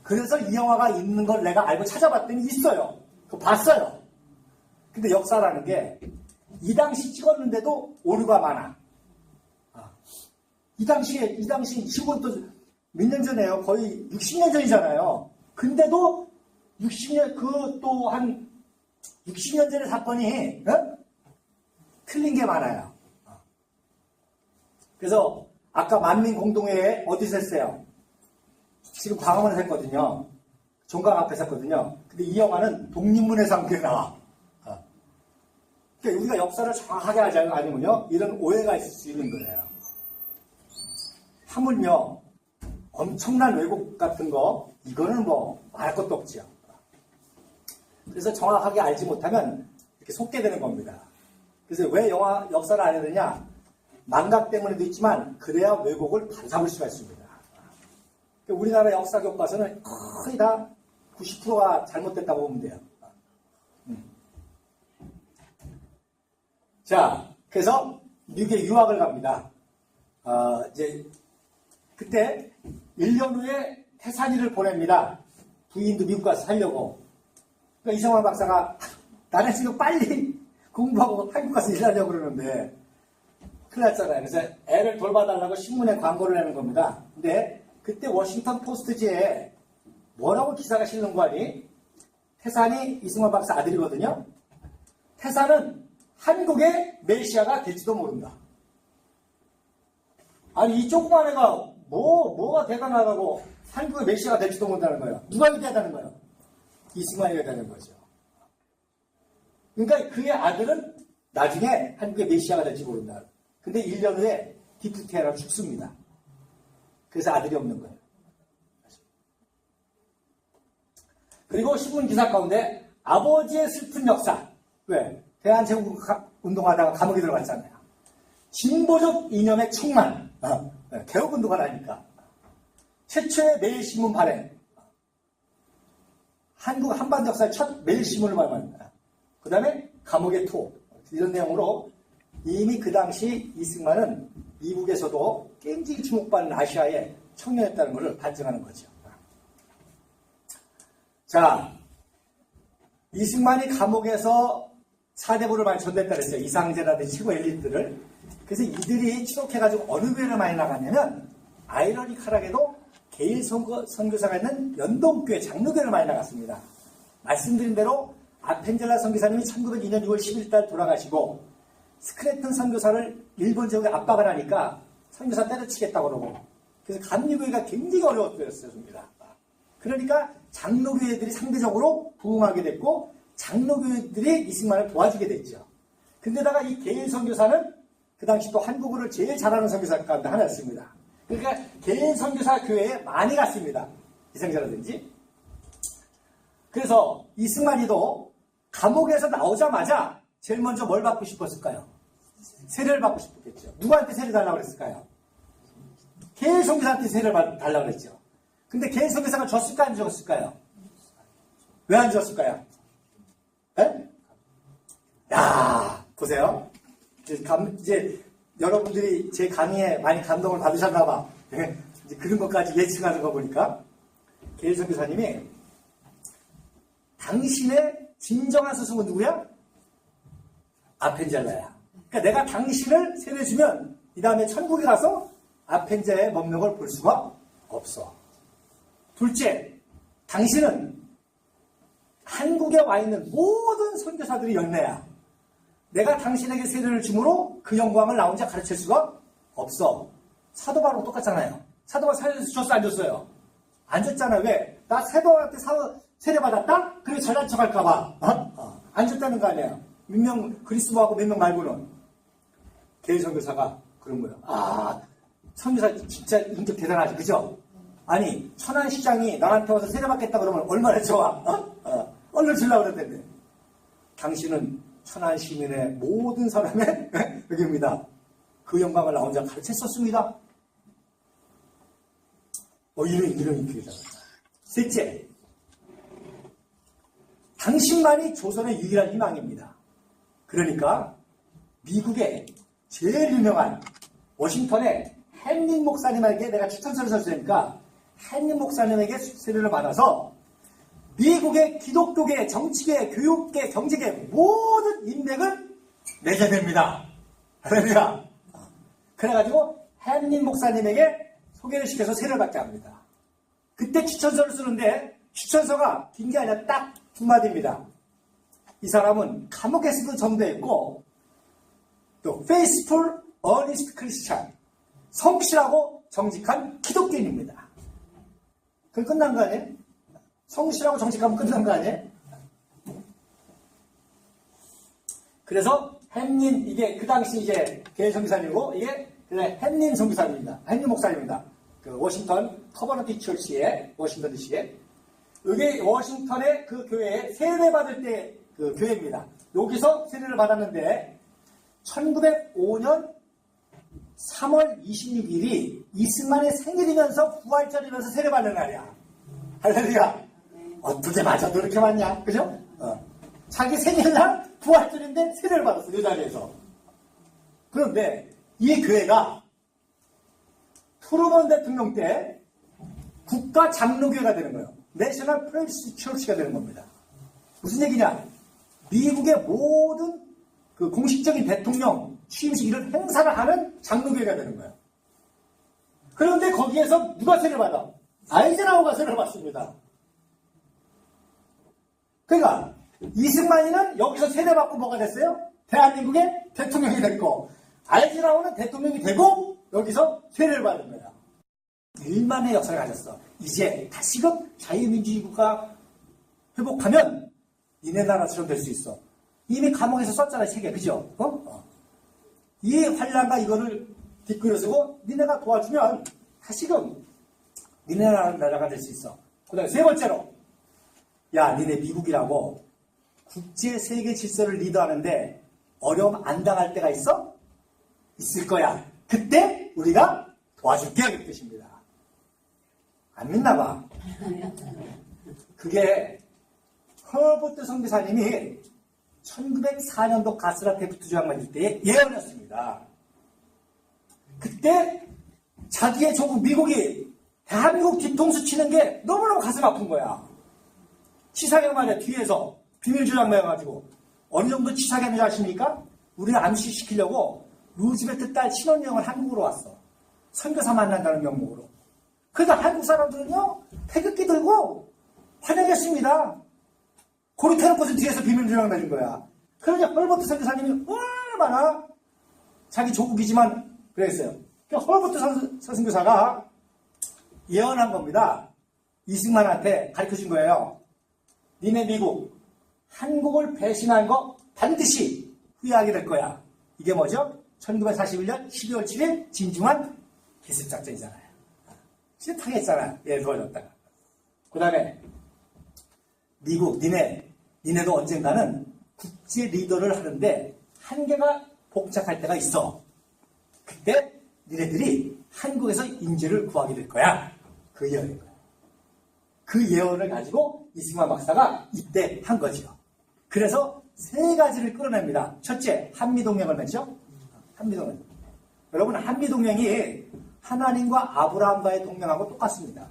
그래서 이 영화가 있는 걸 내가 알고 찾아봤더니 있어요. 그거 봤어요. 근데 역사라는 게 이 당시 찍었는데도 오류가 많아. 이 당시 지금 또 몇 년 전에요. 거의 60년 전이잖아요. 근데도 60년 또 한 60년 전의 사건이 틀린 게 많아요. 그래서 아까 만민공동회에 어디서 했어요? 지금 광화문에서 했거든요. 종강 앞에서 했거든요. 근데 이 영화는 독립문에서 한 게 나와. 그러니까 우리가 역사를 정확하게 하지 않으면요, 이런 오해가 있을 수 있는 거예요. 하물며 엄청난 왜곡 같은 거 이거는 뭐 말할 것도 없지요. 그래서 정확하게 알지 못하면 이렇게 속게 되는 겁니다. 그래서 왜 역사를 알아야 되냐? 망각 때문에도 있지만 그래야 왜곡을 바로 잡을 수가 있습니다. 우리나라 역사 교과서는 거의 다 90%가 잘못됐다고 보면 돼요. 자, 그래서 미국에 유학을 갑니다. 이제 그때 1년 후에 태산이를 보냅니다. 부인도 미국 가서 살려고. 그러니까 이성환 박사가 나는 지금 빨리 공부하고 한국 가서 일하려고 그러는데 큰일 났잖아요. 그래서 애를 돌봐달라고 신문에 광고를 내는 겁니다. 근데 그때 워싱턴 포스트지에 뭐라고 기사가 실는 거 아니? 태산이 이승만 박사 아들이거든요. 태산은 한국의 메시아가 될지도 모른다. 아니 이 조그만 애가 뭐가 대단하다고 한국의 메시아가 될지도 모른다는 거예요. 누가 위대하다는 거예요? 이승만이 위대하다는 거죠. 그러니까 그의 아들은 나중에 한국의 메시아가 될지 모른다. 근데 1년 후에 디프테라로 죽습니다. 그래서 아들이 없는 거예요. 그리고 신문 기사 가운데 아버지의 슬픈 역사. 왜? 대한제국운동하다가 감옥에 들어갔잖아요. 진보적 이념의 충만. 개혁운동을 하니까. 최초의 매일신문 발행. 한국 한반도 역사의 첫 매일신문을 발행합니다. 그 다음에 감옥의 투. 이런 내용으로 이미 그 당시 이승만은 미국에서도 굉장히 주목받는 아시아의 청년이었다는 것을 반증하는 거죠. 자, 이승만이 감옥에서 사대부를 많이 전됐다 그랬어요. 이상재라든지 최고 엘리트들을. 그래서 이들이 추록해가지고 어느 교회를 많이 나갔냐면 아이러니컬하게도 개일 선교사가 있는 연동교회 장로교회를 많이 나갔습니다. 말씀드린 대로 아펜젤라 선교사님이 1902년 6월 10일 돌아가시고 스크래튼 선교사를 일본 제국에 압박을 하니까 선교사 때려치겠다고 그러고 그래서 감리교회가 굉장히 어려웠습니다. 그러니까 장로교회들이 상대적으로 부흥하게 됐고 장로교회들이 이승만을 도와주게 됐죠. 근데다가 이 개일 선교사는 그 당시 또 한국어를 제일 잘하는 선교사 가운데 하나였습니다. 그러니까 개일 선교사 교회에 많이 갔습니다. 이상자라든지. 그래서 이승만이도 감옥에서 나오자마자 제일 먼저 뭘 받고 싶었을까요? 세례를 받고 싶었겠죠. 누구한테 세례 달라고 그랬을까요? 개일 선교사한테 세례를 달라고 그랬죠. 근데 개일 선교사가 줬을까요? 안 줬을까요? 왜 안 줬을까요? 에? 야, 보세요. 이제 여러분들이 제 강의에 많이 감동을 받으셨나봐. 이제 그런 것까지 예측하는 거 보니까 개일 선교사님이 당신의 진정한 스승은 누구야? 아펜젤라야. 그러니까 내가 당신을 세례주면 이 다음에 천국에 가서 아펜젤라의 법명을 볼 수가 없어. 둘째, 당신은 한국에 와 있는 모든 선교사들이 열매야. 내가 당신에게 세례를 주므로 그 영광을 나 혼자 가르칠 수가 없어. 사도 바울하고 똑같잖아요. 사도 바울 세례 줬어 안 줬어요? 안 줬잖아요. 왜? 나 사도한테 세례 받았다? 그래 잘난 척 할까봐. 안 줬다는 거 아니에요. 몇 명 그리스도하고 몇 명 말고는. 개일 선교사가 그런 거예요. 아, 선교사 진짜 인격 대단하지, 그죠? 아니, 천안시장이 나한테 와서 세례받겠다 그러면 얼마나 좋아? 얼른 주려고 그랬는데. 당신은 천안 시민의 모든 사람의 여기입니다. 그 영광을 나 혼자 가르쳤었습니다. 이런 인격이잖아요. 셋째, 당신만이 조선의 유일한 희망입니다. 그러니까 미국의 제일 유명한 워싱턴의 헨리 목사님에게 내가 추천서를 써주니까 헨리 목사님에게 세례를 받아서 미국의 기독교계, 정치계, 교육계, 경제계 모든 인맥을 내게 됩니다. 할렐루야. 그래가지고 헨리 목사님에게 소개를 시켜서 세례를 받게 합니다. 그때 추천서를 쓰는데 추천서가 긴 게 아니라 딱 두 마디입니다. 이 사람은 감옥에서도 전도했고 또 faithful, earnest Christian, 성실하고 정직한 기독교인입니다. 그럼 끝난 거 아니에요? 성실하고 정직하면 끝난 거 아니에요? 그래서 헨린, 이게 그 당시 이제 개일 선교사님이고 이게 헨린 선교사님입니다. 헨린 목사님입니다. 그 워싱턴 커버넌트 처치의 워싱턴 DC에 이게 워싱턴의 그 교회에 세례 받을 때 그 교회입니다. 여기서 세례를 받았는데 1905년 3월 26일이 이승만의 생일이면서 부활절이면서 세례 받는 날이야. 할렐루야. 어떻게 맞아도 이렇게 맞냐? 그죠? 자기 생일날 부활절인데 세례를 받았어. 이 자리에서. 그런데 이 교회가 트루먼 대통령 때 국가 장로교회가 되는 거예요. 내셔널 프레스 처치가 되는 겁니다. 무슨 얘기냐? 미국의 모든 그 공식적인 대통령 취임식 이런 행사를 하는 장로교회가 되는 거예요. 그런데 거기에서 누가 세례를 받아? 아이젠하워가 세례를 받습니다. 그러니까 이승만이는 여기서 세례받고 뭐가 됐어요? 대한민국의 대통령이 됐고 아이젠하워는 대통령이 되고 여기서 세례를 받은 거야. 일만의 역사를 가졌어. 이제 다시금 자유민주주의 국가 회복하면 니네 나라처럼 될 수 있어. 이미 감옥에서 썼잖아, 책에. 그죠? 이 환란과 이거를 뒷글을 쓰고 니네가 도와주면 다시금 니네 나라가 될 수 있어. 그 다음에 세 번째로 야, 니네 미국이라고 국제 세계 질서를 리드하는데 어려움 안 당할 때가 있어? 있을 거야. 그때 우리가 도와줄게. 그 뜻입니다. 안 믿나 봐. 그게 허버트 선교사님이 1904년도 가스라 테프트 조약 만들 때의 예언이었습니다. 그때 자기의 조국 미국이 대한민국 뒤통수 치는 게 너무너무 가슴 아픈 거야. 치사하게 말이야. 뒤에서 비밀 조약 내가지고 어느 정도 치사하게 하는지 아십니까? 우리를 암시시키려고 루즈벨트 딸 신혼여행을 한국으로 왔어. 선교사 만난다는 명목으로. 그러니까 한국 사람들은요, 태극기 들고 환영했습니다. 그렇게 해놓고서 뒤에서 비밀 조약 내준 거야. 그러자 헐버트 선교사님이 얼마나 자기 조국이지만 그랬어요. 그러니까 헐버트 선교사가 예언한 겁니다. 이승만한테 가르쳐준 거예요. 니네 미국, 한국을 배신한 거 반드시 후회하게 될 거야. 이게 뭐죠? 1941년 12월 7일 진중한 기습작전이잖아요. 진짜 당했잖아. 예, 도와줬다가. 그 다음에 미국, 니네도 언젠가는 국제 리더를 하는데 한계가 복잡할 때가 있어. 그때 니네들이 한국에서 인재를 구하게 될 거야. 그 예언인 거야. 그 예언을 가지고 이승만 박사가 이때 한 거죠. 그래서 세 가지를 끌어냅니다. 첫째, 한미동맹을 맺죠. 한미동맹. 여러분, 한미동맹이 하나님과 아브라함과의 동맹하고 똑같습니다.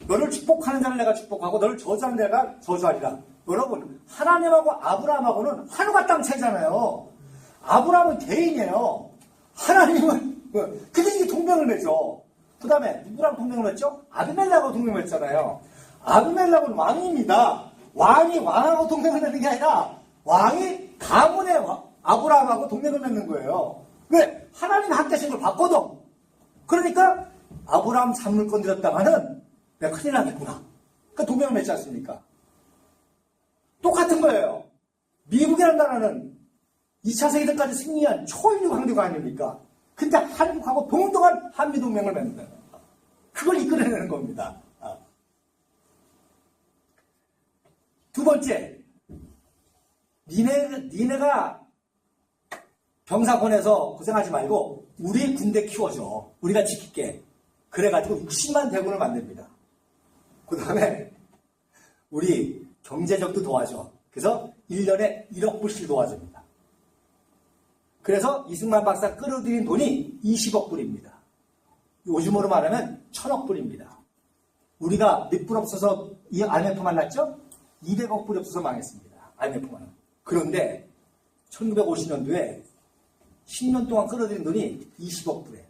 너를 축복하는 자를 내가 축복하고 너를 저주하는 내가 저주하리라. 여러분, 하나님하고 아브라함하고는 하늘과 땅 차이잖아요. 아브라함은 개인이에요. 하나님은 근데 이게 동맹을 맺죠. 그 다음에 누구랑 동맹을 맺죠? 아비멜렉하고 동맹을 맺잖아요. 아비멜렉은 왕입니다. 왕이 왕하고 동맹을 맺는 게 아니라 왕이 가문의 아브라함하고 동맹을 맺는 거예요. 왜? 하나님이 함께 하신 걸 봤거든. 그러니까 아브라함 잔물 건드렸다가는 내가 큰일 나겠구나. 그러니까 동맹을 맺지 않습니까? 똑같은 거예요. 미국이라는 나라는 2차 세계대전까지 승리한 초인류 강대국 아닙니까? 근데 한국하고 동등한 한미동맹을 맺는다. 그걸 이끌어내는 겁니다. 두 번째, 니네가 병사 보내서 고생하지 말고 우리 군대 키워줘. 우리가 지킬게. 그래가지고 60만 대군을 만듭니다. 그 다음에 우리 경제적도 도와줘. 그래서 1년에 1억 불씩 도와줍니다. 그래서 이승만 박사 끌어들인 돈이 20억 불입니다. 요즘으로 말하면 1000억 불입니다. 우리가 몇 불 없어서 이 IMF 만났죠? 200억 불이 없어서 망했습니다. IMF만. 그런데 1950년도에 10년 동안 끌어들인 돈이 20억 불이에요.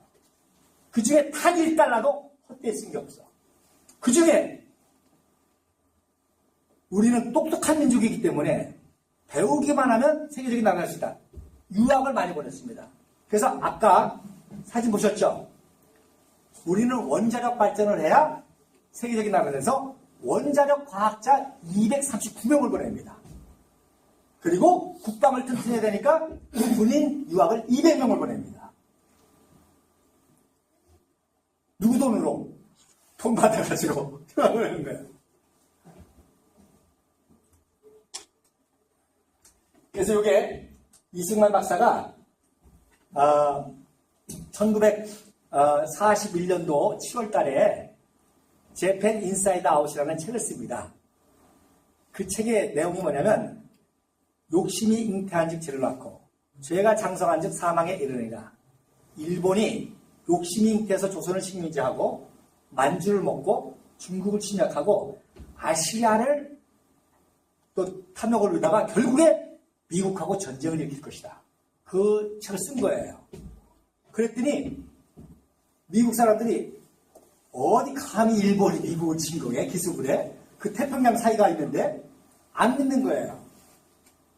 그 중에 단 1달러도 헛되이 쓴 게 없어. 그 중에 우리는 똑똑한 민족이기 때문에 배우기만 하면 세계적인 나라가 될 수 있다. 유학을 많이 보냈습니다. 그래서 아까 사진 보셨죠? 우리는 원자력 발전을 해야 세계적인 나라가 돼서 원자력 과학자 239명을 보냅니다. 그리고 국방을 튼튼해야 되니까 군인 유학을 200명을 보냅니다. 누구 돈으로? 돈 받아가지고 유학을 하는 거예요. 그래서 이게 이승만 박사가 1941년도 7월 달에 재팬 인사이드 아웃이라는 책을 씁니다. 그 책의 내용이 뭐냐면 욕심이 잉태한 즉 죄를 낳고 죄가 장성한 즉 사망에 이르느니라. 일본이 욕심이 잉태해서 조선을 식민지하고 만주를 먹고 중국을 침략하고 아시아를 또 탐욕을 누리다가 결국에 미국하고 전쟁을 일으킬 것이다. 그 책을 쓴 거예요. 그랬더니 미국 사람들이 어디 감히 일본이 미국을 침공해 기습을 해? 그 태평양 사이가 있는데 안 믿는 거예요.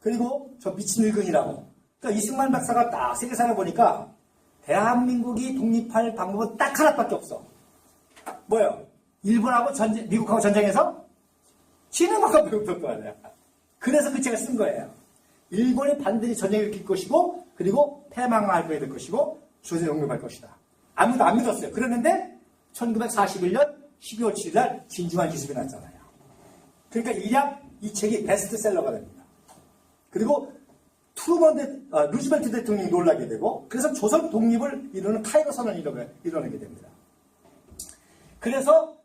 그리고 저 미친 늙은이라고. 그러니까 이승만 박사가 딱 세계사를 보니까 대한민국이 독립할 방법은 딱 하나밖에 없어. 뭐예요? 일본하고 미국하고 전쟁해서 지는 방법이 없을 거 아니야. 그래서 그 책을 쓴 거예요. 일본이 반드시 전쟁을 일으킬 것이고 그리고 패망할 될 것이고 조선이 용립할 것이다. 아무도 안 믿었어요. 그랬는데 1941년 12월 7일 날 진중한 기습이 났잖아요. 그러니까 일약 이 책이 베스트셀러가 됩니다. 그리고 루즈벨트 대통령이 놀라게 되고 그래서 조선 독립을 이루는 카이로 선언을 이뤄내게 됩니다. 그래서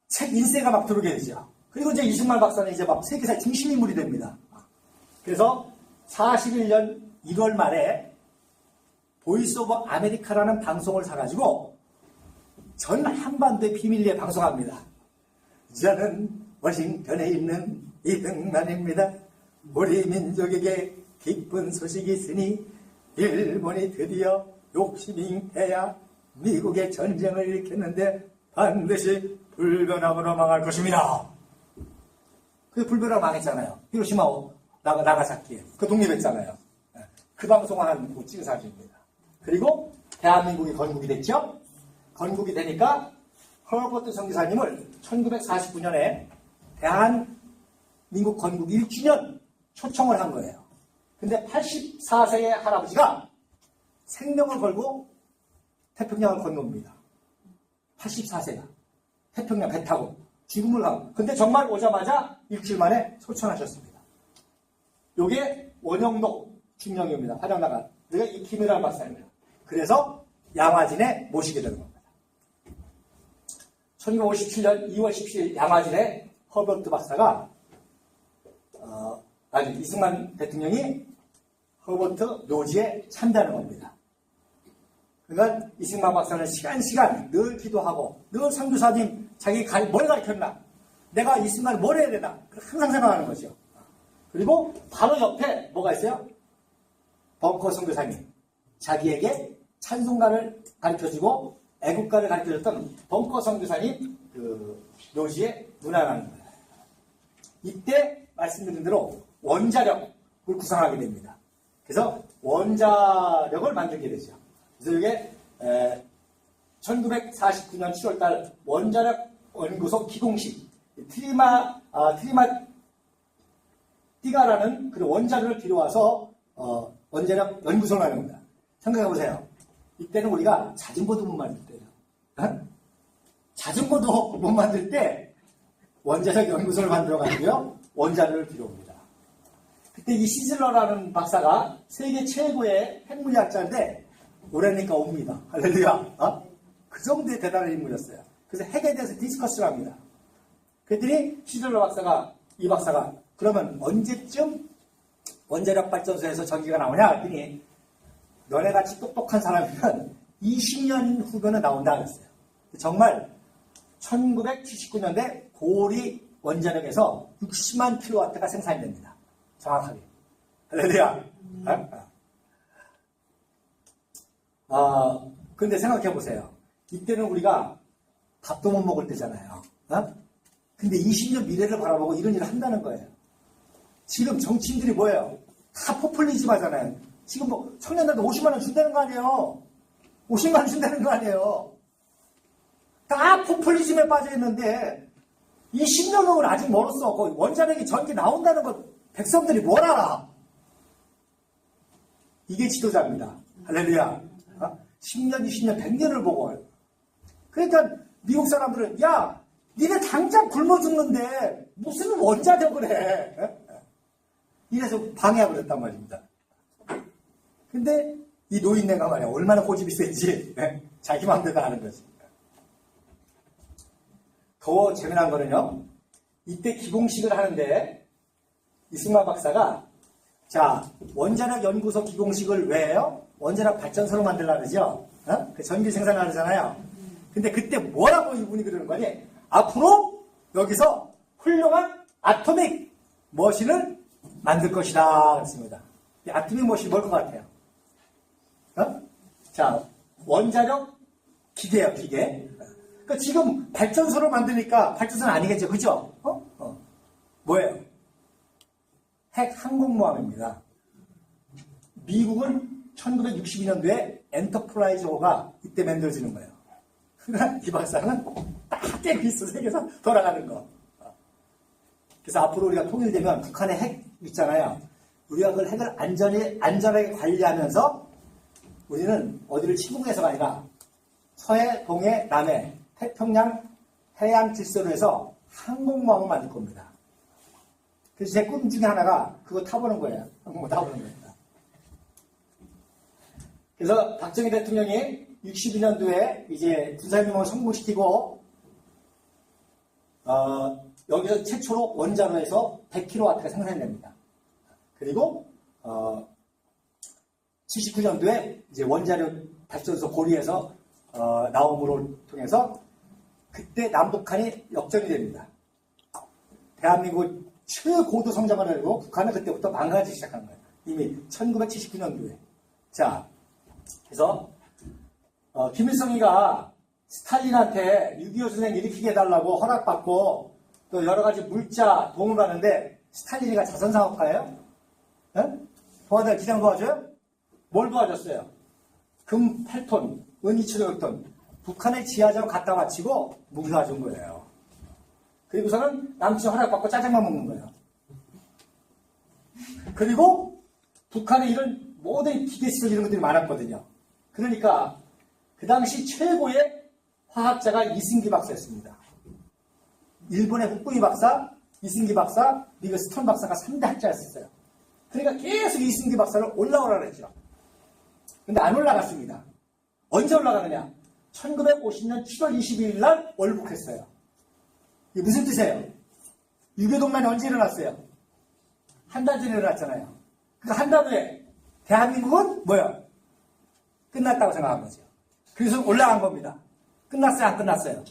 책 인쇄가 막 들어오게 되죠. 그리고 이제 이승만 박사는 이제 막 세계사의 중심 인물이 됩니다. 그래서 41년 1월 말에 보이스 오브 아메리카라는 방송을 사가지고 전 한반도의 비밀리에 방송합니다. 저는 워싱턴에 있는 이등만입니다. 우리 민족에게 기쁜 소식이 있으니 일본이 드디어 욕심잉태야 미국의 전쟁을 일으켰는데 반드시 불변함으로 망할 것입니다. 그 불변함 망했잖아요. 히로시마 나가사키에 그 독립했잖아요. 그 방송을 한 찍은 사진입니다. 그리고 대한민국이 건국이 됐죠. 건국이 되니까 허버트 선교사님을 1949년에 대한민국 건국 1주년 초청을 한 거예요. 근데 84세의 할아버지가 생명을 걸고 태평양을 건넙니다. 84세가 태평양 배 타고 죽음을 가고. 근데 정말 오자마자 일주일 만에 소천하셨습니다. 요게 원영록 중령입니다. 화령나가 내가 이 김이라는 박사입니다. 그래서 양화진에 모시게 되는 겁니다. 1957년 2월 17일 양화진에 허버트 박사가 이승만 대통령이 허버트 묘지에 참배하는 겁니다. 그러니까 이승만 박사는 시간 늘 기도하고 늘 선교사님 자기 뭘 가르쳤나? 내가 이승만을 뭘 해야 되나? 항상 생각하는 거죠. 그리고 바로 옆에 뭐가 있어요? 벙커 선교사님. 자기에게 찬송가를 가르쳐주고 애국가를 가르쳐줬던 벙커 선교사님 그 묘지에 문안하는 거예요. 이때 말씀드린 대로 원자력을 구성하게 됩니다. 그래서 원자력을 만들게 되죠. 그래서 이게 1949년 7월달 원자력 연구소 기공식 띠가라는 그 원자력을 들여와서 원자력 연구소를 하는 겁니다. 생각해보세요. 이때는 우리가 자전거도 못 만들 때예요. 자전거도 못 만들 때 원자력 연구소를 만들어가지고요. 원자력을 들여옵니다. 그때 이 시즐러라는 박사가 세계 최고의 핵물리학자인데 오래니까 옵니다. 할렐루야. 그 정도의 대단한 인물이었어요. 그래서 핵에 대해서 디스커스를 합니다. 그랬더니 시즐러 이 박사가 그러면 언제쯤 원자력 발전소에서 전기가 나오냐 했더니 너네같이 똑똑한 사람이면 20년 후면은 나온다 그랬어요. 정말 1979년대 고리 원자력에서 60만 킬로와트가 생산이 됩니다. 정확하게. 할렐루야. 근데 생각해보세요. 이때는 우리가 밥도 못 먹을 때잖아요. 근데 20년 미래를 바라보고 이런 일을 한다는 거예요. 지금 정치인들이 뭐예요? 다 포퓰리즘 하잖아요. 지금 뭐 청년들한테 50만 원 준다는 거 아니에요. 50만 원 준다는 거 아니에요. 다 포퓰리즘에 빠져있는데 20년 후는 아직 멀었어. 원자력이 전기 나온다는 거 백성들이 뭘 알아? 이게 지도자입니다. 할렐루야. 10년, 20년, 100년을 보고. 그러니까 미국 사람들은 야, 니네 당장 굶어 죽는데 무슨 원자력을 해? 이래서 방해하고 그랬단 말입니다. 근데 이 노인네가 말이야 얼마나 고집이 세지 자기 마음대로 하는 거지. 더 재미난 거는요. 이때 기공식을 하는데 이승만 박사가 자 원자력 연구소 기공식을 왜 해요? 원자력 발전소로 만들려고 그러죠. 그 전기 생산하잖아요. 근데 그때 뭐라고 이분이 그러는 거니? 앞으로 여기서 훌륭한 아토믹 머신을 만들 것이다 그랬습니다. 이 아토믹 머신이 뭘 것 같아요? 자, 원자력 기계예요, 기계. 그러니까 지금 발전소를 만드니까 발전소는 아니겠죠, 그죠? 뭐예요? 핵 항공모함입니다. 미국은 1962년도에 엔터프라이즈호가 이때 만들어지는 거예요. 그러나 이 박사는 딱 깨고 있어, 세계에서 돌아가는 거. 그래서 앞으로 우리가 통일되면 북한의 핵 있잖아요. 우리가 그걸 핵을 안전하게 관리하면서 우리는 어디를 침공해서가 아니라 서해, 동해, 남해, 태평양 해양 질서로 해서 항공모함을 만들 겁니다. 그래서 제 꿈 중에 하나가 그거 타보는 거예요. 항공모함 타보는 겁니다. 그래서 박정희 대통령이 62년도에 이제 군사혁명을 성공시키고 여기서 최초로 원자로에서 100kW가 생산됩니다. 그리고 79년도에 이제 원자력 발전소 고리에서 나옴으로 통해서 그때 남북한이 역전이 됩니다. 대한민국 최고도 성장을 하고 북한은 그때부터 망가지기 시작한 거예요. 이미 1979년도에. 자, 그래서 김일성이가 스탈린한테 6.25 전쟁 일으키게 해달라고 허락받고 또 여러 가지 물자 도움을 받는데 스탈린이가 자선사업가예요? 도와줘요? 기장 도와줘요? 뭘 도와줬어요? 금 8톤, 은 2,500톤. 북한의 지하자원 갖다 바치고 무기 가져온 거예요. 그리고서는 남친 허락받고 짜장만 먹는 거예요. 그리고 북한에 이런 모든 기계시설 이런 것들이 많았거든요. 그러니까 그 당시 최고의 화학자가 이승기 박사였습니다. 일본의 후쿠이 박사, 이승기 박사, 미국 스톤 박사가 3대 학자였어요. 그러니까 계속 이승기 박사를 올라오라 그랬죠. 근데 안 올라갔습니다. 언제 올라가느냐? 1950년 7월 22일 날 월북했어요. 이게 무슨 뜻이에요? 유교동란이 언제 일어났어요? 한 달 전에 일어났잖아요. 그러니까 한 달 후에 대한민국은 뭐예요? 끝났다고 생각한 거죠. 그래서 올라간 겁니다. 끝났어요? 안 끝났어요?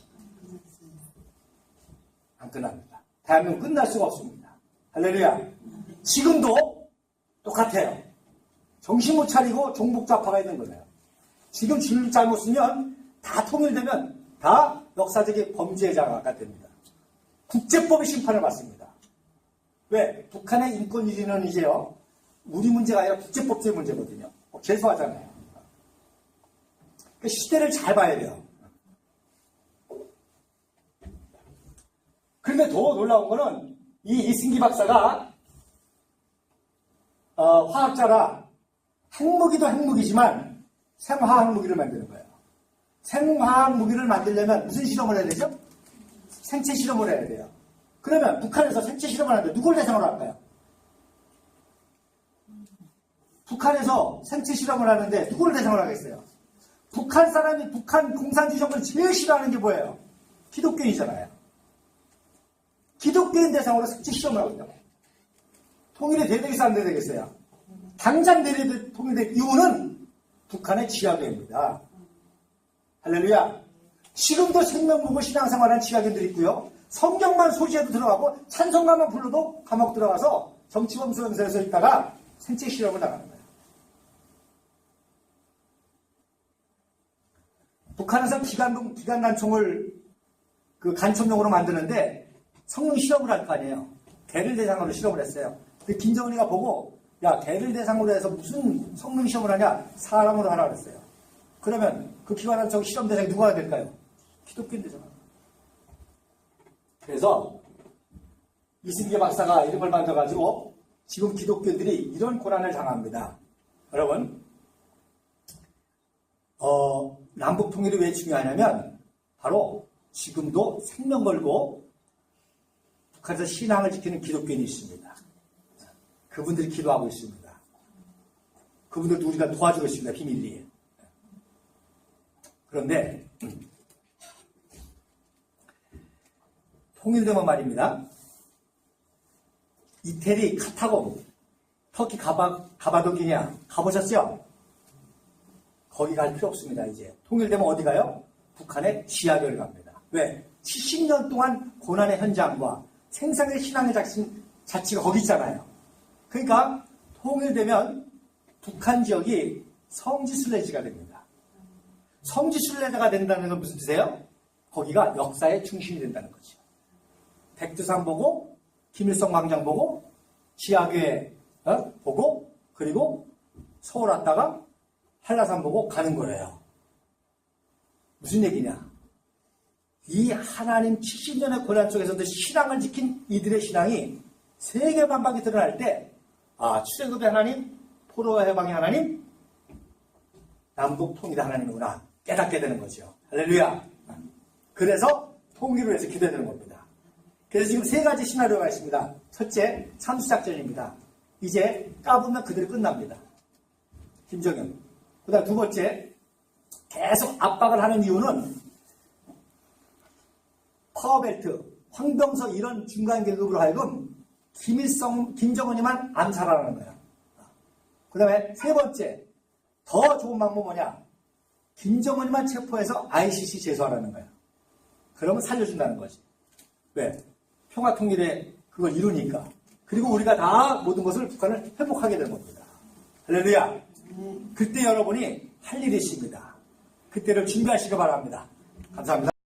안 끝납니다. 대한민국 끝날 수가 없습니다. 할렐루야. 지금도 똑같아요. 정신 못 차리고 종북좌파가 있는 거예요. 지금 줄 잘못 쓰면 다 통일되면 다 역사적인 범죄자가 됩니다. 국제법의 심판을 받습니다. 왜? 북한의 인권 유지는 이제요, 우리 문제가 아니라 국제법적인 문제거든요. 죄송하잖아요. 시대를 잘 봐야 돼요. 그런데 더 놀라운 거는 이 이승기 박사가 화학자라 핵무기도 핵무기지만 생화학 무기를 만드는 거예요. 생화학 무기를 만들려면 무슨 실험을 해야 되죠? 생체 실험을 해야 돼요. 그러면 북한에서 생체 실험을 하는데 누굴 대상으로 할까요? 북한에서 생체 실험을 하는데 누굴 대상으로 하겠어요? 북한 사람이 북한 공산주의 정권을 제일 싫어하는 게 뭐예요? 기독교인이잖아요. 기독교인 대상으로 생체 실험을 하고 있다고. 통일이 되겠어요? 안 되겠어요? 당장 통일될 이유는 북한의 지하교입니다. 할렐루야. 지금도 생명보고 신앙생활하는 지하교인들이 있고요. 성경만 소지해도 들어가고 찬송가만 불러도 감옥 들어가서 정치범수연설에서 있다가 생체 실험을 나가는 거예요. 북한에서 기관단총을 그 간첩용으로 만드는데 성능 실험을 할 거 아니에요. 개를 대상으로 실험을 했어요. 근데 김정은이가 보고, 야, 개를 대상으로 해서 무슨 성능 시험을 하냐? 사람으로 하라 그랬어요. 그러면 그 기관단총 실험 대상이 누가 될까요? 기독교인 대상. 그래서 이승기 박사가 이름을 만들어가지고 지금 기독교인들이 이런 고난을 당합니다. 여러분, 남북 통일이 왜 중요하냐면 바로 지금도 생명 걸고 북한에서 신앙을 지키는 기독교인이 있습니다. 그분들이 기도하고 있습니다. 그분들도 우리가 도와주고 있습니다. 비밀리에. 그런데 통일되면 말입니다. 이태리, 카타고, 터키 가바도키냐 가보셨죠? 거기 갈 필요 없습니다. 이제 통일되면 어디 가요? 북한의 지하교를 갑니다. 왜? 70년 동안 고난의 현장과 생생의 신앙의 자치가 거기 있잖아요. 그러니까 통일되면 북한 지역이 성지순례지가 됩니다. 성지순례지가 된다는 건 무슨 뜻이에요? 거기가 역사의 중심이 된다는 거죠. 백두산 보고, 김일성 광장 보고, 지하교회 보고, 그리고 서울 왔다가 한라산 보고 가는 거예요. 무슨 얘기냐? 이 하나님 70년의 고난 속에서도 신앙을 지킨 이들의 신앙이 세계 만방에 드러날 때, 출애굽의 하나님, 포로와 해방의 하나님, 남북 통일의 하나님이구나 깨닫게 되는 거죠. 할렐루야. 그래서 통일을 위해서 기도되는 겁니다. 그래서 지금 세 가지 시나리오가 있습니다. 첫째, 참수작전입니다. 이제 까부면 그대로 끝납니다. 김정은. 그 다음 두 번째, 계속 압박을 하는 이유는 파워벨트, 황병서 이런 중간 계급으로 하여금 김정은이만 암살하라는 거예요. 그 다음에 세 번째, 더 좋은 방법은 뭐냐? 김정은만 체포해서 ICC 제소하라는 거야. 그러면 살려준다는 거지. 왜? 평화통일에 그걸 이루니까. 그리고 우리가 다 모든 것을 북한을 회복하게 되는 겁니다. 할렐루야. 그때 여러분이 할 일이 있습니다. 그때를 준비하시기 바랍니다. 감사합니다.